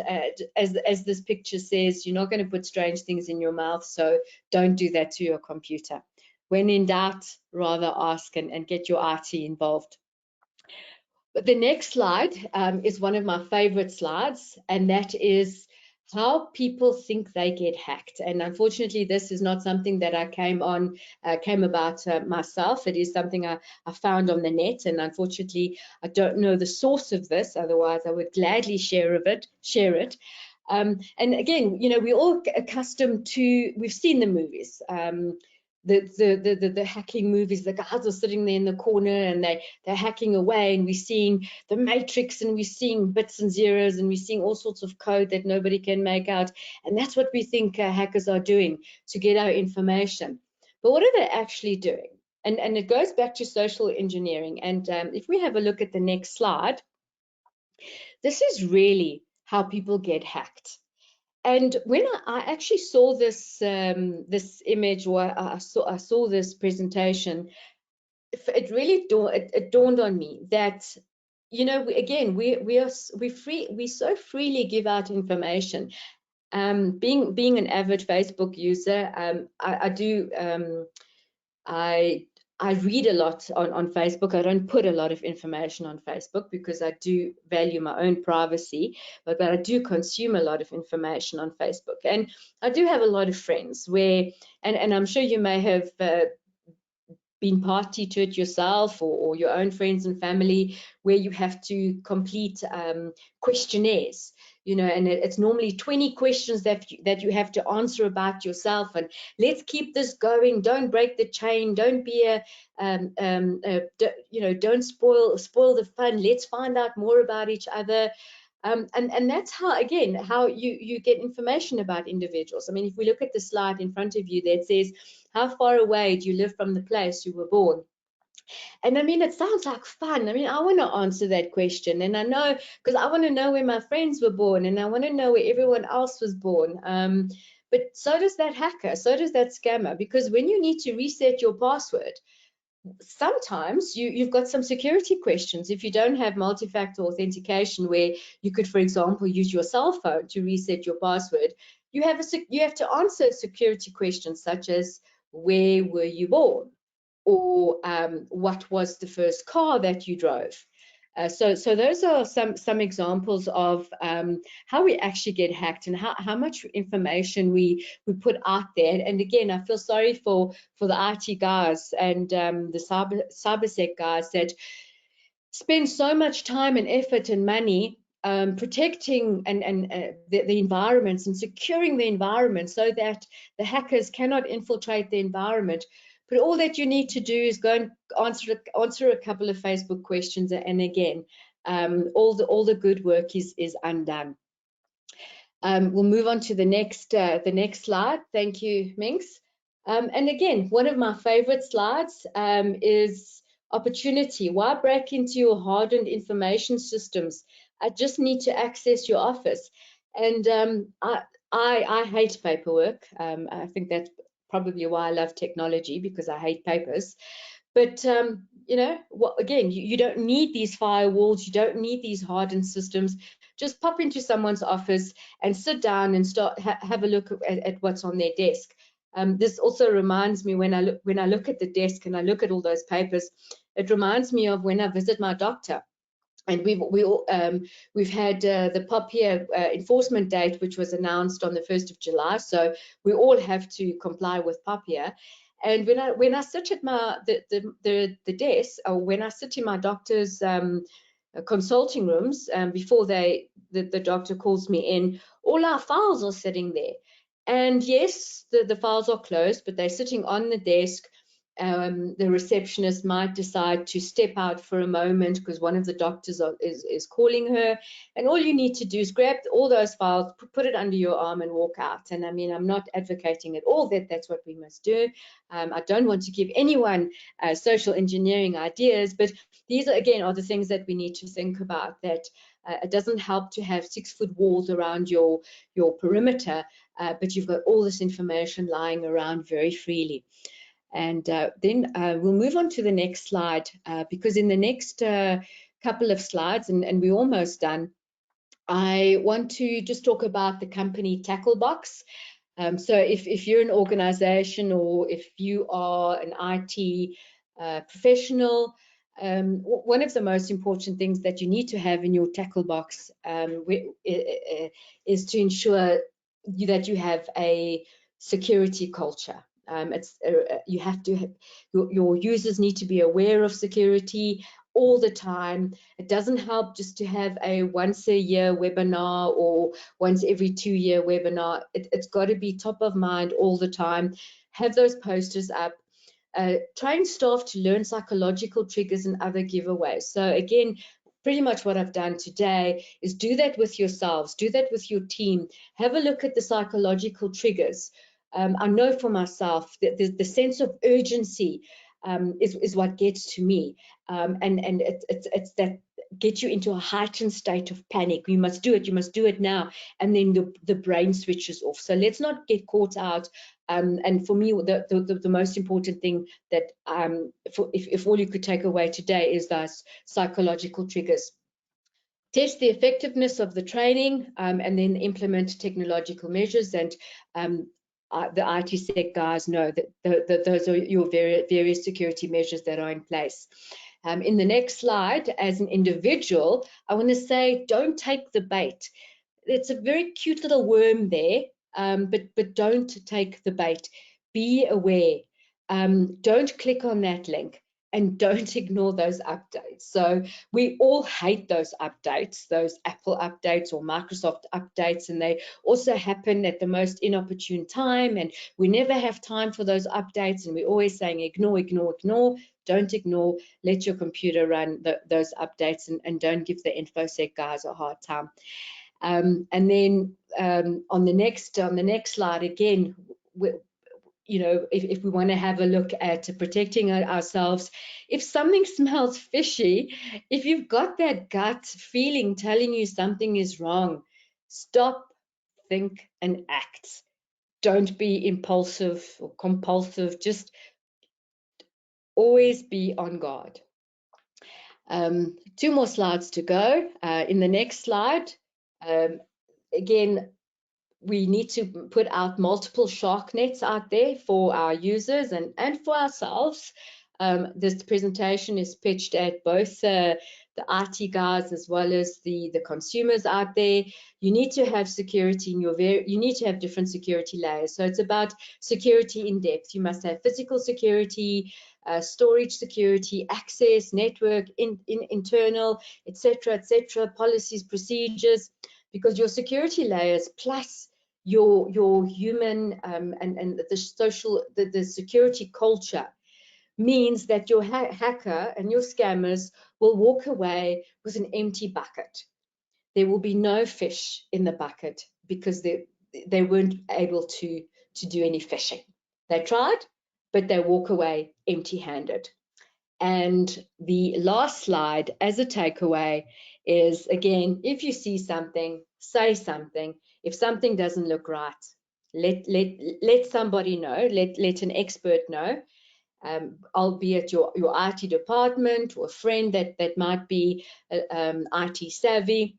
as this picture says, you're not going to put strange things in your mouth, so don't do that to your computer. When in doubt, rather ask and get your IT involved. But the next slide is one of my favorite slides, and that is how people think they get hacked. And unfortunately, this is not something that I came about myself. It is something I found on the net, and unfortunately, I don't know the source of this. Otherwise, I would gladly share it. And again, you know, we're all accustomed to, we've seen the movies. The hacking movies, the guys are sitting there in the corner and they're hacking away, and we're seeing the matrix, and we're seeing bits and zeros, and we're seeing all sorts of code that nobody can make out. And that's what we think hackers are doing to get our information. But what are they actually doing? And it goes back to social engineering. And if we have a look at the next slide, this is really how people get hacked. And when I actually saw this this image, or I saw this presentation, it really dawned on me that, you know, we so freely give out information. Being an avid Facebook user, I read a lot on Facebook. I don't put a lot of information on Facebook because I do value my own privacy, but I do consume a lot of information on Facebook. And I do have a lot of friends where, and I'm sure you may have been party to it yourself, or your own friends and family, where you have to complete questionnaires, you know, and it's normally 20 questions that you have to answer about yourself. And let's keep this going. Don't break the chain. Don't be you know, don't spoil the fun. Let's find out more about each other. And that's how, again, how you get information about individuals. I mean, if we look at the slide in front of you that says, how far away do you live from the place you were born? And I mean, it sounds like fun. I mean, I want to answer that question. And I know, because I want to know where my friends were born, and I want to know where everyone else was born. But so does that hacker, so does that scammer, because when you need to reset your password, sometimes you've got some security questions. If you don't have multi-factor authentication, where you could, for example, use your cell phone to reset your password, you have to answer security questions such as, where were you born? Or what was the first car that you drove? So those are some examples of how we actually get hacked, and how much information we put out there. And again, I feel sorry for the IT guys and the cybersec guys that spend so much time and effort and money protecting the environments and securing the environment so that the hackers cannot infiltrate the environment. But all that you need to do is go and answer a couple of Facebook questions, and again, all the good work is undone. We'll move on to the next slide. Thank you, Minx. And again, one of my favorite slides is opportunity. Why break into your hardened information systems? I just need to access your office. And I hate paperwork. I think that's probably why I love technology, because I hate papers. But you know, again, you don't need these firewalls. You don't need these hardened systems. Just pop into someone's office and sit down and start have a look at what's on their desk. This also reminds me, when I look at the desk and I look at all those papers, it reminds me of when I visit my doctor. And we've had the POPIA enforcement date, which was announced on the 1st of July. So we all have to comply with POPIA. And when I sit at the desk, or when I sit in my doctor's consulting rooms, before the doctor calls me in, all our files are sitting there. And yes, the files are closed, but they're sitting on the desk. The receptionist might decide to step out for a moment because one of the doctors is calling her, and all you need to do is grab all those files, put it under your arm and walk out. And I mean, I'm not advocating at all that that's what we must do. I don't want to give anyone social engineering ideas, but these are the things that we need to think about, that it doesn't help to have 6-foot walls around your perimeter, but you've got all this information lying around very freely. And then we'll move on to the next slide, because in the next couple of slides, and we're almost done, I want to just talk about the company Tacklebox. So if you're an organization, or if you are an IT professional, one of the most important things that you need to have in your Tacklebox is to ensure that you have a security culture. You have to have, your users need to be aware of security all the time. It doesn't help just to have a once-a-year webinar or once every 2-year webinar. It's got to be top of mind all the time. Have those posters up. Train staff to learn psychological triggers and other giveaways. So again, pretty much what I've done today is do that with yourselves, do that with your team. Have a look at the psychological triggers. I know for myself that the sense of urgency is what gets to me, and it's that gets you into a heightened state of panic. You must do it now, and then the brain switches off. So let's not get caught out. And for me, the most important thing that if all you could take away today is those psychological triggers. Test the effectiveness of the training, and then implement technological measures. And the ITsec guys know that those are your various security measures that are in place. In the next slide, as an individual, I want to say, don't take the bait. It's a very cute little worm there, but don't take the bait. Be aware. Don't click on that link. And don't ignore those updates. So we all hate those updates, those Apple updates or Microsoft updates, and they also happen at the most inopportune time, and we never have time for those updates, and we're always saying ignore, ignore, ignore. Don't ignore. Let your computer run those updates, and don't give the InfoSec guys a hard time. And then on the next slide, again, you know, if we want to have a look at protecting ourselves, if something smells fishy, if you've got that gut feeling telling you something is wrong, stop, think, and act. Don't be impulsive or compulsive. Just always be on guard. 2 more slides to go. In the next slide, again, we need to put out multiple shark nets out there for our users and for ourselves. This presentation is pitched at both the IT guys as well as the consumers out there. You need to have security in you need to have different security layers. So it's about security in depth. You must have physical security, storage security, access, network, internal, etc., policies, procedures, because your security layers plus your human and the social, the security culture means that your hacker and your scammers will walk away with an empty bucket. There will be no fish in the bucket. because they weren't able to do any phishing. They tried, but they walk away empty-handed. And the last slide as a takeaway is, again, if you see something, say something. If something doesn't look right, let somebody know, let an expert know, albeit your IT department or a friend that might be IT savvy.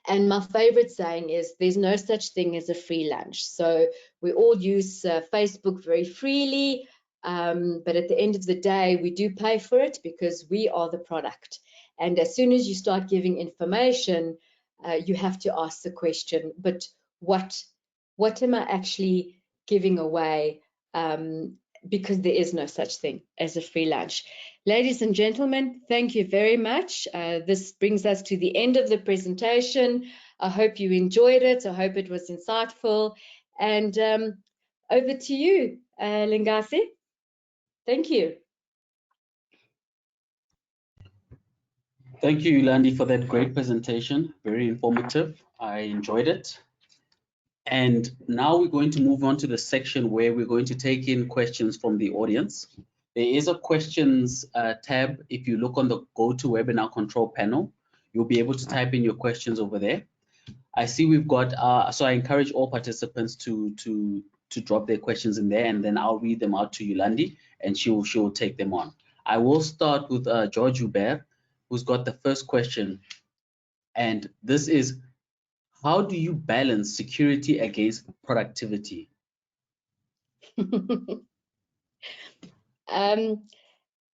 And my favorite saying is, there's no such thing as a free lunch. So we all use Facebook very freely, but at the end of the day, we do pay for it because we are the product. And as soon as you start giving information, you have to ask the question, but what am I actually giving away? Because there is no such thing as a free lunch. Ladies and gentlemen, thank you very much. This brings us to the end of the presentation. I hope you enjoyed it. I hope it was insightful. And over to you, Lingasi. Thank you. Thank you, Yolandi, for that great presentation. Very informative. I enjoyed it. And now we're going to move on to the section where we're going to take in questions from the audience. There is a questions tab. If you look on the GoToWebinar control panel, you'll be able to type in your questions over there. I see we've got, so I encourage all participants to drop their questions in there, and then I'll read them out to Yolandi, and she'll take them on. I will start with George Hubert, who's got the first question. And this is, how do you balance security against productivity?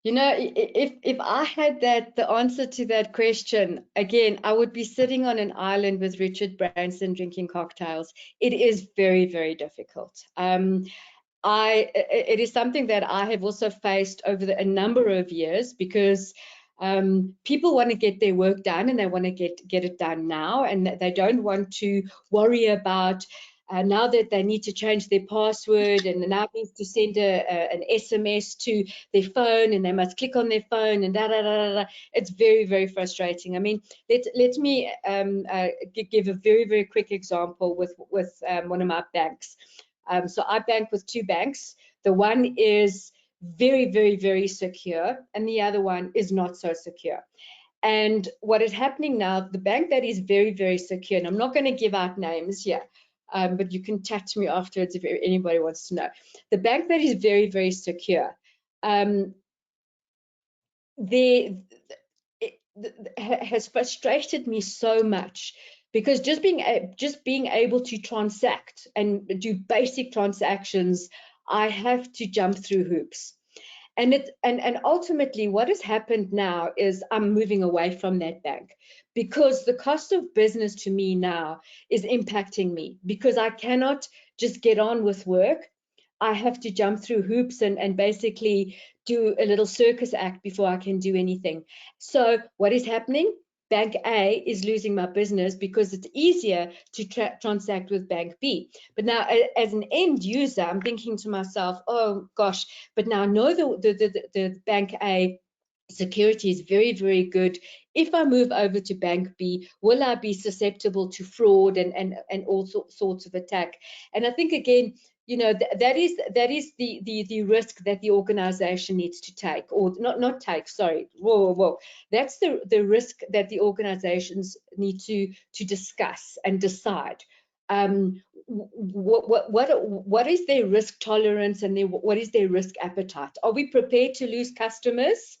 You know, if I had the answer to that question, again, I would be sitting on an island with Richard Branson drinking cocktails. It is very, very difficult. It is something that I have also faced over a number of years, because people want to get their work done, and they want to get it done now, and they don't want to worry about now that they need to change their password, and now need to send an SMS to their phone, and they must click on their phone, and It's very, very frustrating. I mean, let me give a very, very quick example with one of my banks. So I bank with two banks. The one is very, very, very secure, and the other one is not so secure. And what is happening now, the bank that is very, very secure, and I'm not going to give out names here, but you can chat to me afterwards if anybody wants to know. The bank that is very, very secure, has frustrated me so much, because just being able to transact and do basic transactions, I have to jump through hoops. And ultimately what has happened now is I'm moving away from that bank, because the cost of business to me now is impacting me, because I cannot just get on with work. I have to jump through hoops and basically do a little circus act before I can do anything. So what is happening? Bank A is losing my business because it's easier to transact with Bank B. But now, as an end user, I'm thinking to myself, oh gosh, but now I know the Bank A security is very, very good. If I move over to Bank B, will I be susceptible to fraud and all sorts of attack? And I think, again, you know, that is the risk that the organization needs to take, or not take, sorry, whoa. That's the risk that the organizations need to discuss and decide. What is their risk tolerance, and what is their risk appetite? Are we prepared to lose customers?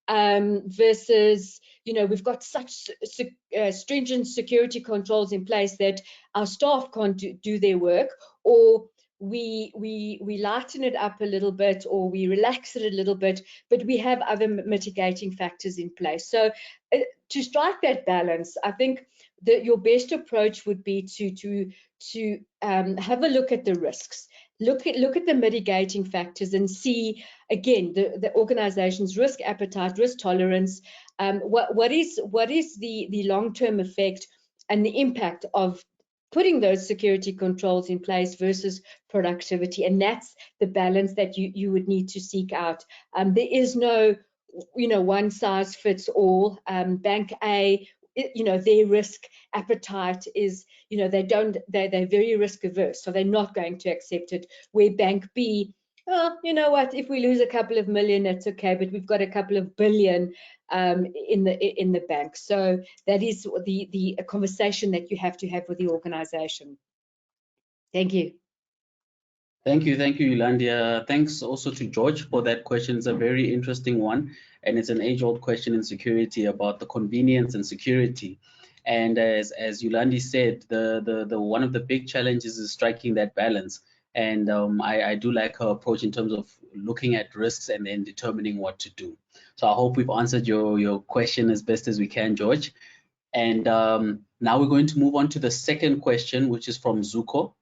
Versus, you know, we've got such stringent security controls in place that our staff can't do their work, or we lighten it up a little bit, or we relax it a little bit, but we have other mitigating factors in place. So to strike that balance, I think that your best approach would be to have a look at the risks, look at the mitigating factors, and see, again, the organization's risk appetite, risk tolerance, what is the long-term effect and the impact of putting those security controls in place versus productivity. And that's the balance that you would need to seek out. There is no, you know, one size fits all. Bank A their risk appetite is, they're very risk averse, so they're not going to accept it. Where bank B, oh, you know what, if we lose a couple of million, that's okay, but we've got a couple of billion in the bank. So that is the conversation that you have to have with the organization. Thank you. Thank you, Yolanda. Thanks also to George for that question. It's a very interesting one, and it's an age-old question in security about the convenience and security. And as Yolandi said, the one of the big challenges is striking that balance. And I do like her approach in terms of looking at risks and then determining what to do. So I hope we've answered your question as best as we can, George. And now we're going to move on to the second question, which is from Zuko.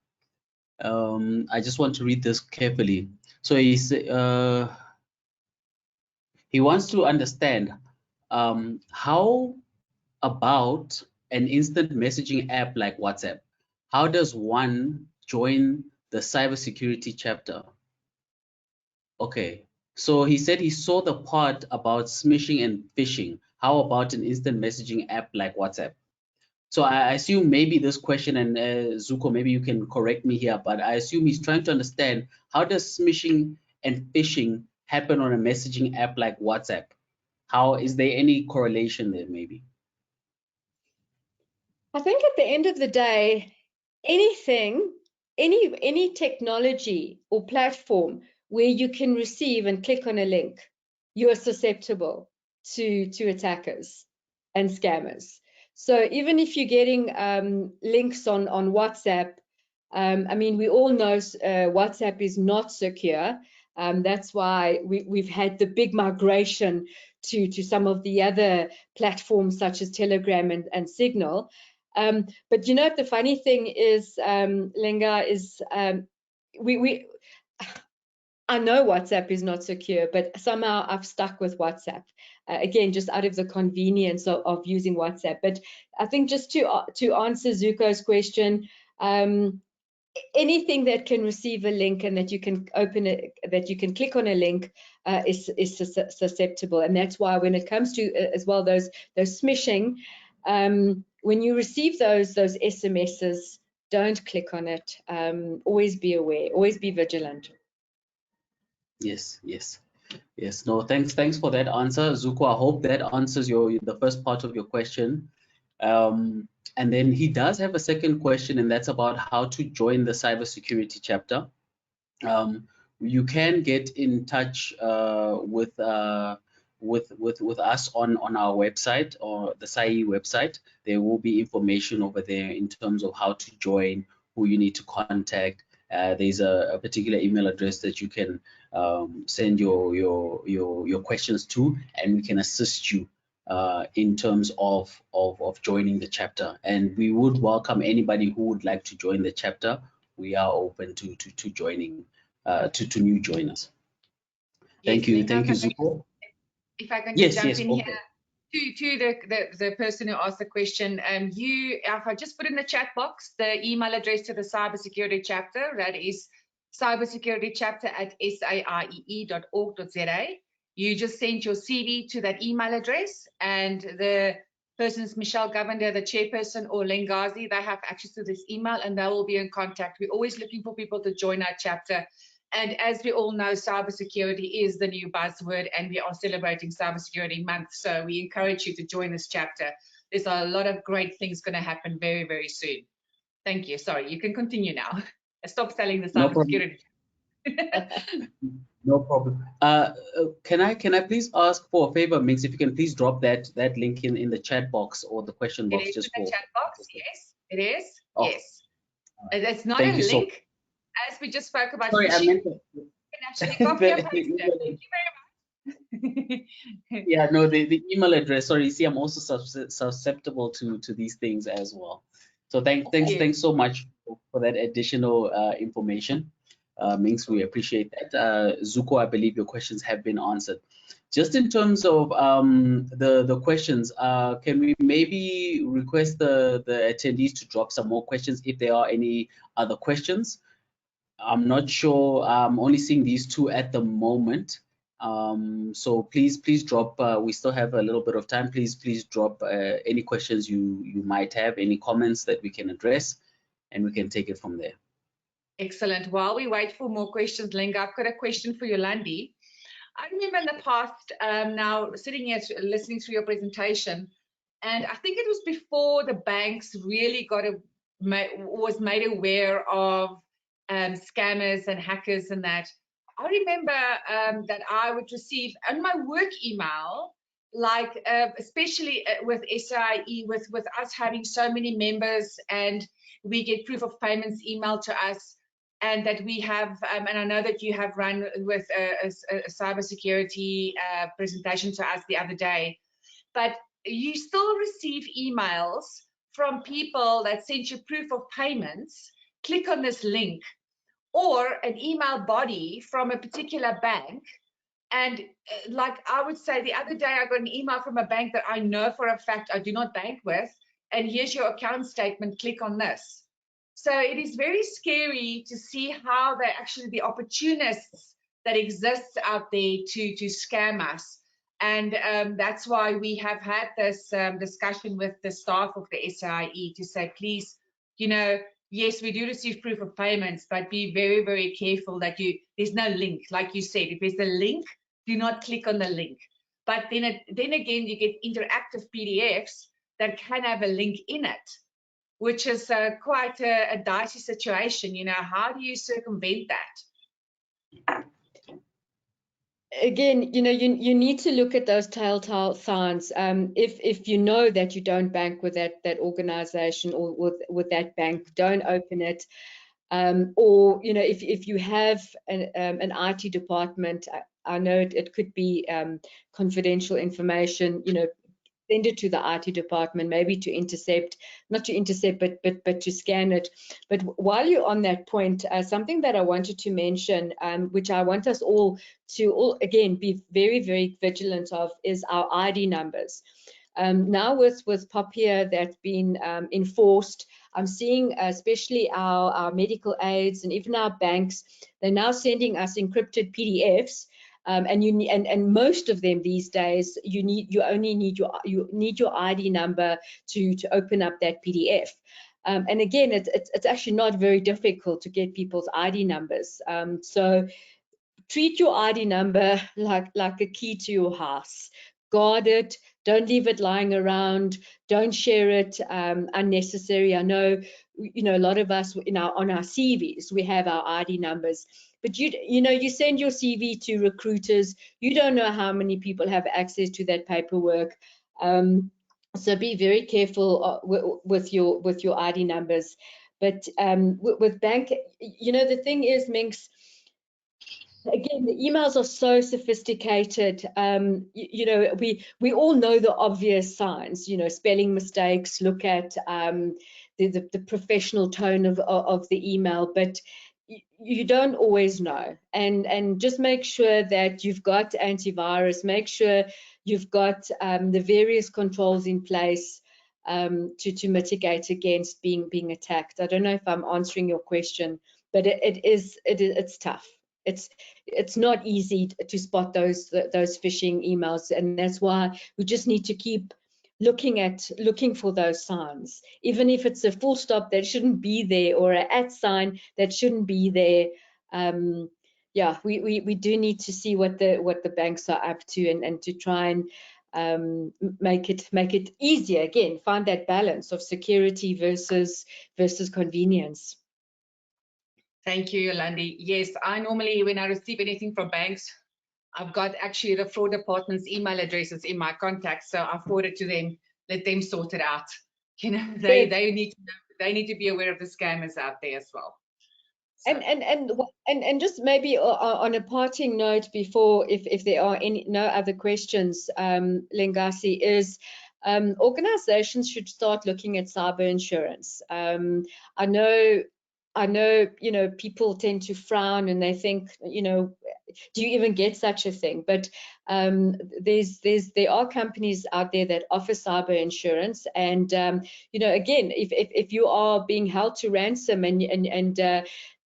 I just want to read this carefully. So he wants to understand how about an instant messaging app like WhatsApp? How does one join the cybersecurity chapter? Okay, so he said he saw the part about smishing and phishing. How about an instant messaging app like WhatsApp? So I assume maybe this question, and Zuko, maybe you can correct me here, but I assume he's trying to understand, how does smishing and phishing happen on a messaging app like WhatsApp? How is there any correlation there maybe? I think at the end of the day, anything, any technology or platform where you can receive and click on a link, you are susceptible to attackers and scammers. So even if you're getting links on WhatsApp, I mean, we all know WhatsApp is not secure. That's why we've had the big migration to some of the other platforms such as Telegram and Signal. But you know, the funny thing is, Lenga, is I know WhatsApp is not secure, but somehow I've stuck with WhatsApp. Again, just out of the convenience of using WhatsApp. But I think just to answer Zuko's question, anything that can receive a link and that you can open it, that you can click on a link, is susceptible. And that's why when it comes to as well those smishing, when you receive those SMSs, don't click on it. Always be aware, always be vigilant. Yes. No, thanks for that answer, Zuko. I hope that answers the first part of your question. And then he does have a second question, and that's about how to join the cybersecurity chapter. You can get in touch with us on our website, or the SAIEE website. There will be information over there in terms of how to join, who you need to contact. There's a particular email address that you can send your questions to, and we can assist you in terms of joining the chapter. And we would welcome anybody who would like to join the chapter. We are open to joining, to new joiners. Thank you, Zuko. If I can Yes, jump in okay. here. To the person who asked the question, if I just put in the chat box the email address to the cybersecurity chapter, that is cybersecuritychapter@saiee.org.za. You just send your CV to that email address, and the person's Michelle Govender, the chairperson, or Lengazi, they have access to this email and they will be in contact. We're always looking for people to join our chapter. And as we all know, cybersecurity is the new buzzword, and we are celebrating Cybersecurity Month. So we encourage you to join this chapter. There's a lot of great things going to happen very, very soon. Thank you. Sorry, you can continue now. Stop selling the cybersecurity. No problem. Can I please ask for a favor, Mix? If you can please drop that link in the chat box or the question box. It is just in the for chat box. Yes, it is. Oh. Yes. It's not a link. As we just spoke about Sorry, phishing, I meant you can actually copy and paste it. Thank you very much. Yeah, no, the email address. Sorry, see, I'm also susceptible to these things as well. So thanks so much for that additional information. Minx, we appreciate that. Zuko, I believe your questions have been answered. Just in terms of the questions, can we maybe request the attendees to drop some more questions if there are any other questions? I'm not sure. I'm only seeing these two at the moment. So please drop. We still have a little bit of time. Please drop any questions you might have, any comments that we can address, and we can take it from there. Excellent. While we wait for more questions, Linga, I've got a question for you, Landi. I remember in the past, now sitting here listening through your presentation, and I think it was before the banks really was made aware of scammers and hackers and that. I remember that I would receive on my work email, like especially with SAIEE, with us having so many members, and we get proof of payments emailed to us, and that we have, and I know that you have run with a cybersecurity presentation to us the other day, but you still receive emails from people that send you proof of payments, click on this link, or an email body from a particular bank. And like I would say, the other day I got an email from a bank that I know for a fact I do not bank with, and here's your account statement, click on this. So it is very scary to see how they actually, the opportunists that exist out there to scam us. And that's why we have had this discussion with the staff of the SAIEE to say, please, you know, yes, we do receive proof of payments, but be very, very careful that there's no link. Like you said, if there's a link, do not click on the link. But then again, you get interactive PDFs that can have a link in it, which is quite a dicey situation. You know, how do you circumvent that? Again, you know, you need to look at those telltale signs. If you know that you don't bank with that organization or with that bank, don't open it. Or, you know, if you have an IT department, I know it could be confidential information, you know, send it to the IT department, maybe to intercept, not to intercept, but to scan it. But while you're on that point, something that I wanted to mention, which I want us all to again be very, very vigilant of, is our ID numbers. Now with POPIA that's been enforced, I'm seeing especially our medical aids and even our banks, they're now sending us encrypted PDFs. And most of them these days, you only need your ID number to open up that PDF. And again, it's actually not very difficult to get people's ID numbers. So treat your ID number like a key to your house. Guard it. Don't leave it lying around. Don't share it unnecessary. I know, you know, a lot of us on our CVs, we have our ID numbers. But you know, you send your CV to recruiters. You don't know how many people have access to that paperwork. So be very careful with your ID numbers. But with bank, you know, the thing is, Minx, again, the emails are so sophisticated. You know, we all know the obvious signs. You know, spelling mistakes. Look at the professional tone of the email, but you don't always know. And just make sure that you've got antivirus. Make sure you've got the various controls in place to mitigate against being attacked. I don't know if I'm answering your question, but it's tough. It's not easy to spot those phishing emails, and that's why we just need to keep looking for those signs, even if it's a full stop that shouldn't be there or an @ sign that shouldn't be there. Yeah, we do need to see what the banks are up to, and to try and make it easier. Again, find that balance of security versus convenience. Thank you, Yolandi. Yes, I normally, when I receive anything from banks, I've got actually the fraud department's email addresses in my contacts, so I forward it to them, let them sort it out. You know, they need to know, they need to be aware of the scammers out there as well. So. And just maybe on a parting note, before, if there are no other questions, Lengasi, is organizations should start looking at cyber insurance. I know, you know, people tend to frown and they think, you know, do you even get such a thing? But there are companies out there that offer cyber insurance, and you know, again, if you are being held to ransom and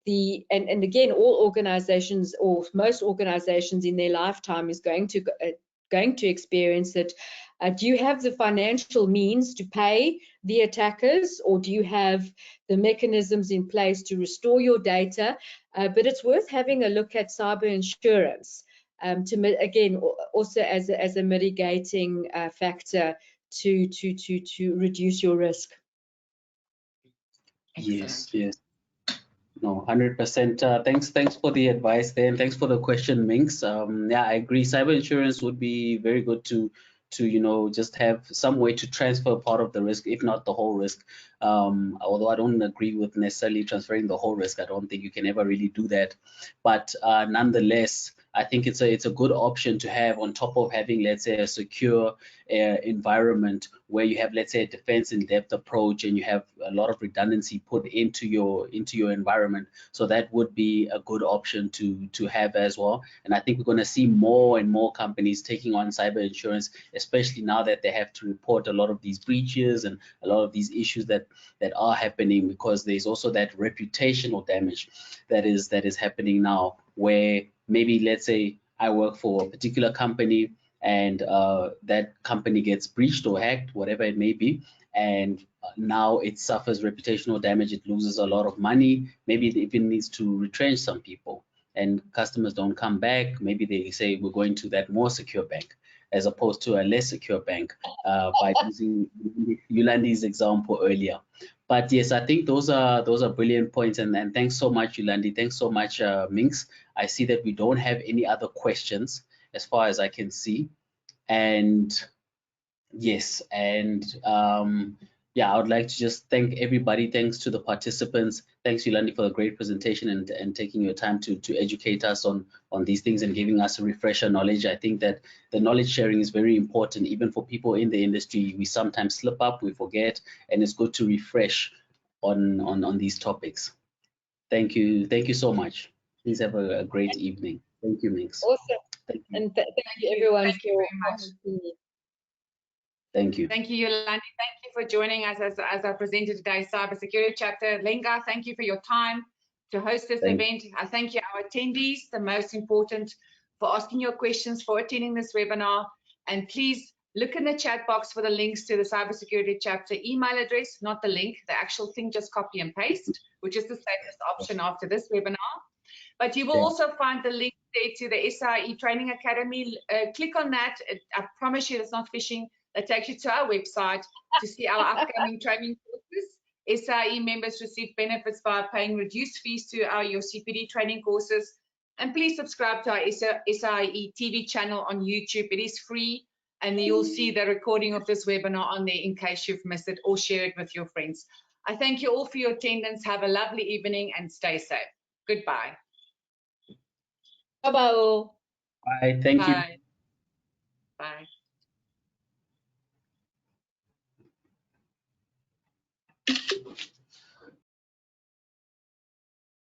and again, all organizations, or most organizations in their lifetime, is going to experience it. Do you have the financial means to pay the attackers, or do you have the mechanisms in place to restore your data? But it's worth having a look at cyber insurance, again, also as a mitigating factor to reduce your risk. Yes, yes. No, 100%. Thanks for the advice there, and thanks for the question, Minx. Yeah, I agree. Cyber insurance would be very good to just have some way to transfer part of the risk, if not the whole risk. Although I don't agree with necessarily transferring the whole risk. I don't think you can ever really do that. But nonetheless, I think it's a good option to have on top of having, let's say, a secure environment where you have, let's say, a defense in depth approach, and you have a lot of redundancy put into your environment. So that would be a good option to have as well. And I think we're going to see more and more companies taking on cyber insurance, especially now that they have to report a lot of these breaches and a lot of these issues that are happening, because there's also that reputational damage that is happening now, where maybe, let's say, I work for a particular company, and that company gets breached or hacked, whatever it may be, and now it suffers reputational damage. It loses a lot of money. Maybe it even needs to retrench some people, and customers don't come back. Maybe they say, we're going to that more secure bank as opposed to a less secure bank, by using Yulandi's example earlier. But yes, I think those are brilliant points, and thanks so much, Yulandi. Thanks so much, Minx. I see that we don't have any other questions as far as I can see. And yes, and yeah, I would like to just thank everybody. Thanks to the participants. Thanks, Yulandi, for the great presentation and taking your time to educate us on these things and giving us a refresher knowledge. I think that the knowledge sharing is very important, even for people in the industry. We sometimes slip up, we forget, and it's good to refresh on these topics. Thank you so much. Please have a great evening. Thank you, Minx. Awesome. Thank you. And thank you, everyone, Thank you very much. Thank you. Thank you, Yolandi. Thank you for joining us as I presented today's cybersecurity chapter. Lenga, thank you for your time to host this event. I thank you, our attendees, the most important, for asking your questions, for attending this webinar. And please look in the chat box for the links to the cybersecurity chapter email address, not the link, the actual thing, just copy and paste, which is the safest option after this webinar. But you will also find the link there to the SAIEE Training Academy. Click on that. I promise you it's not phishing. That takes you to our website to see our upcoming training courses. SAIEE members receive benefits by paying reduced fees to your CPD training courses. And please subscribe to our SAIEE TV channel on YouTube. It is free, and you'll see the recording of this webinar on there in case you've missed it, or share it with your friends. I thank you all for your attendance. Have a lovely evening and stay safe. Goodbye. Bye-bye all. Bye. Thank you. Bye. Bye.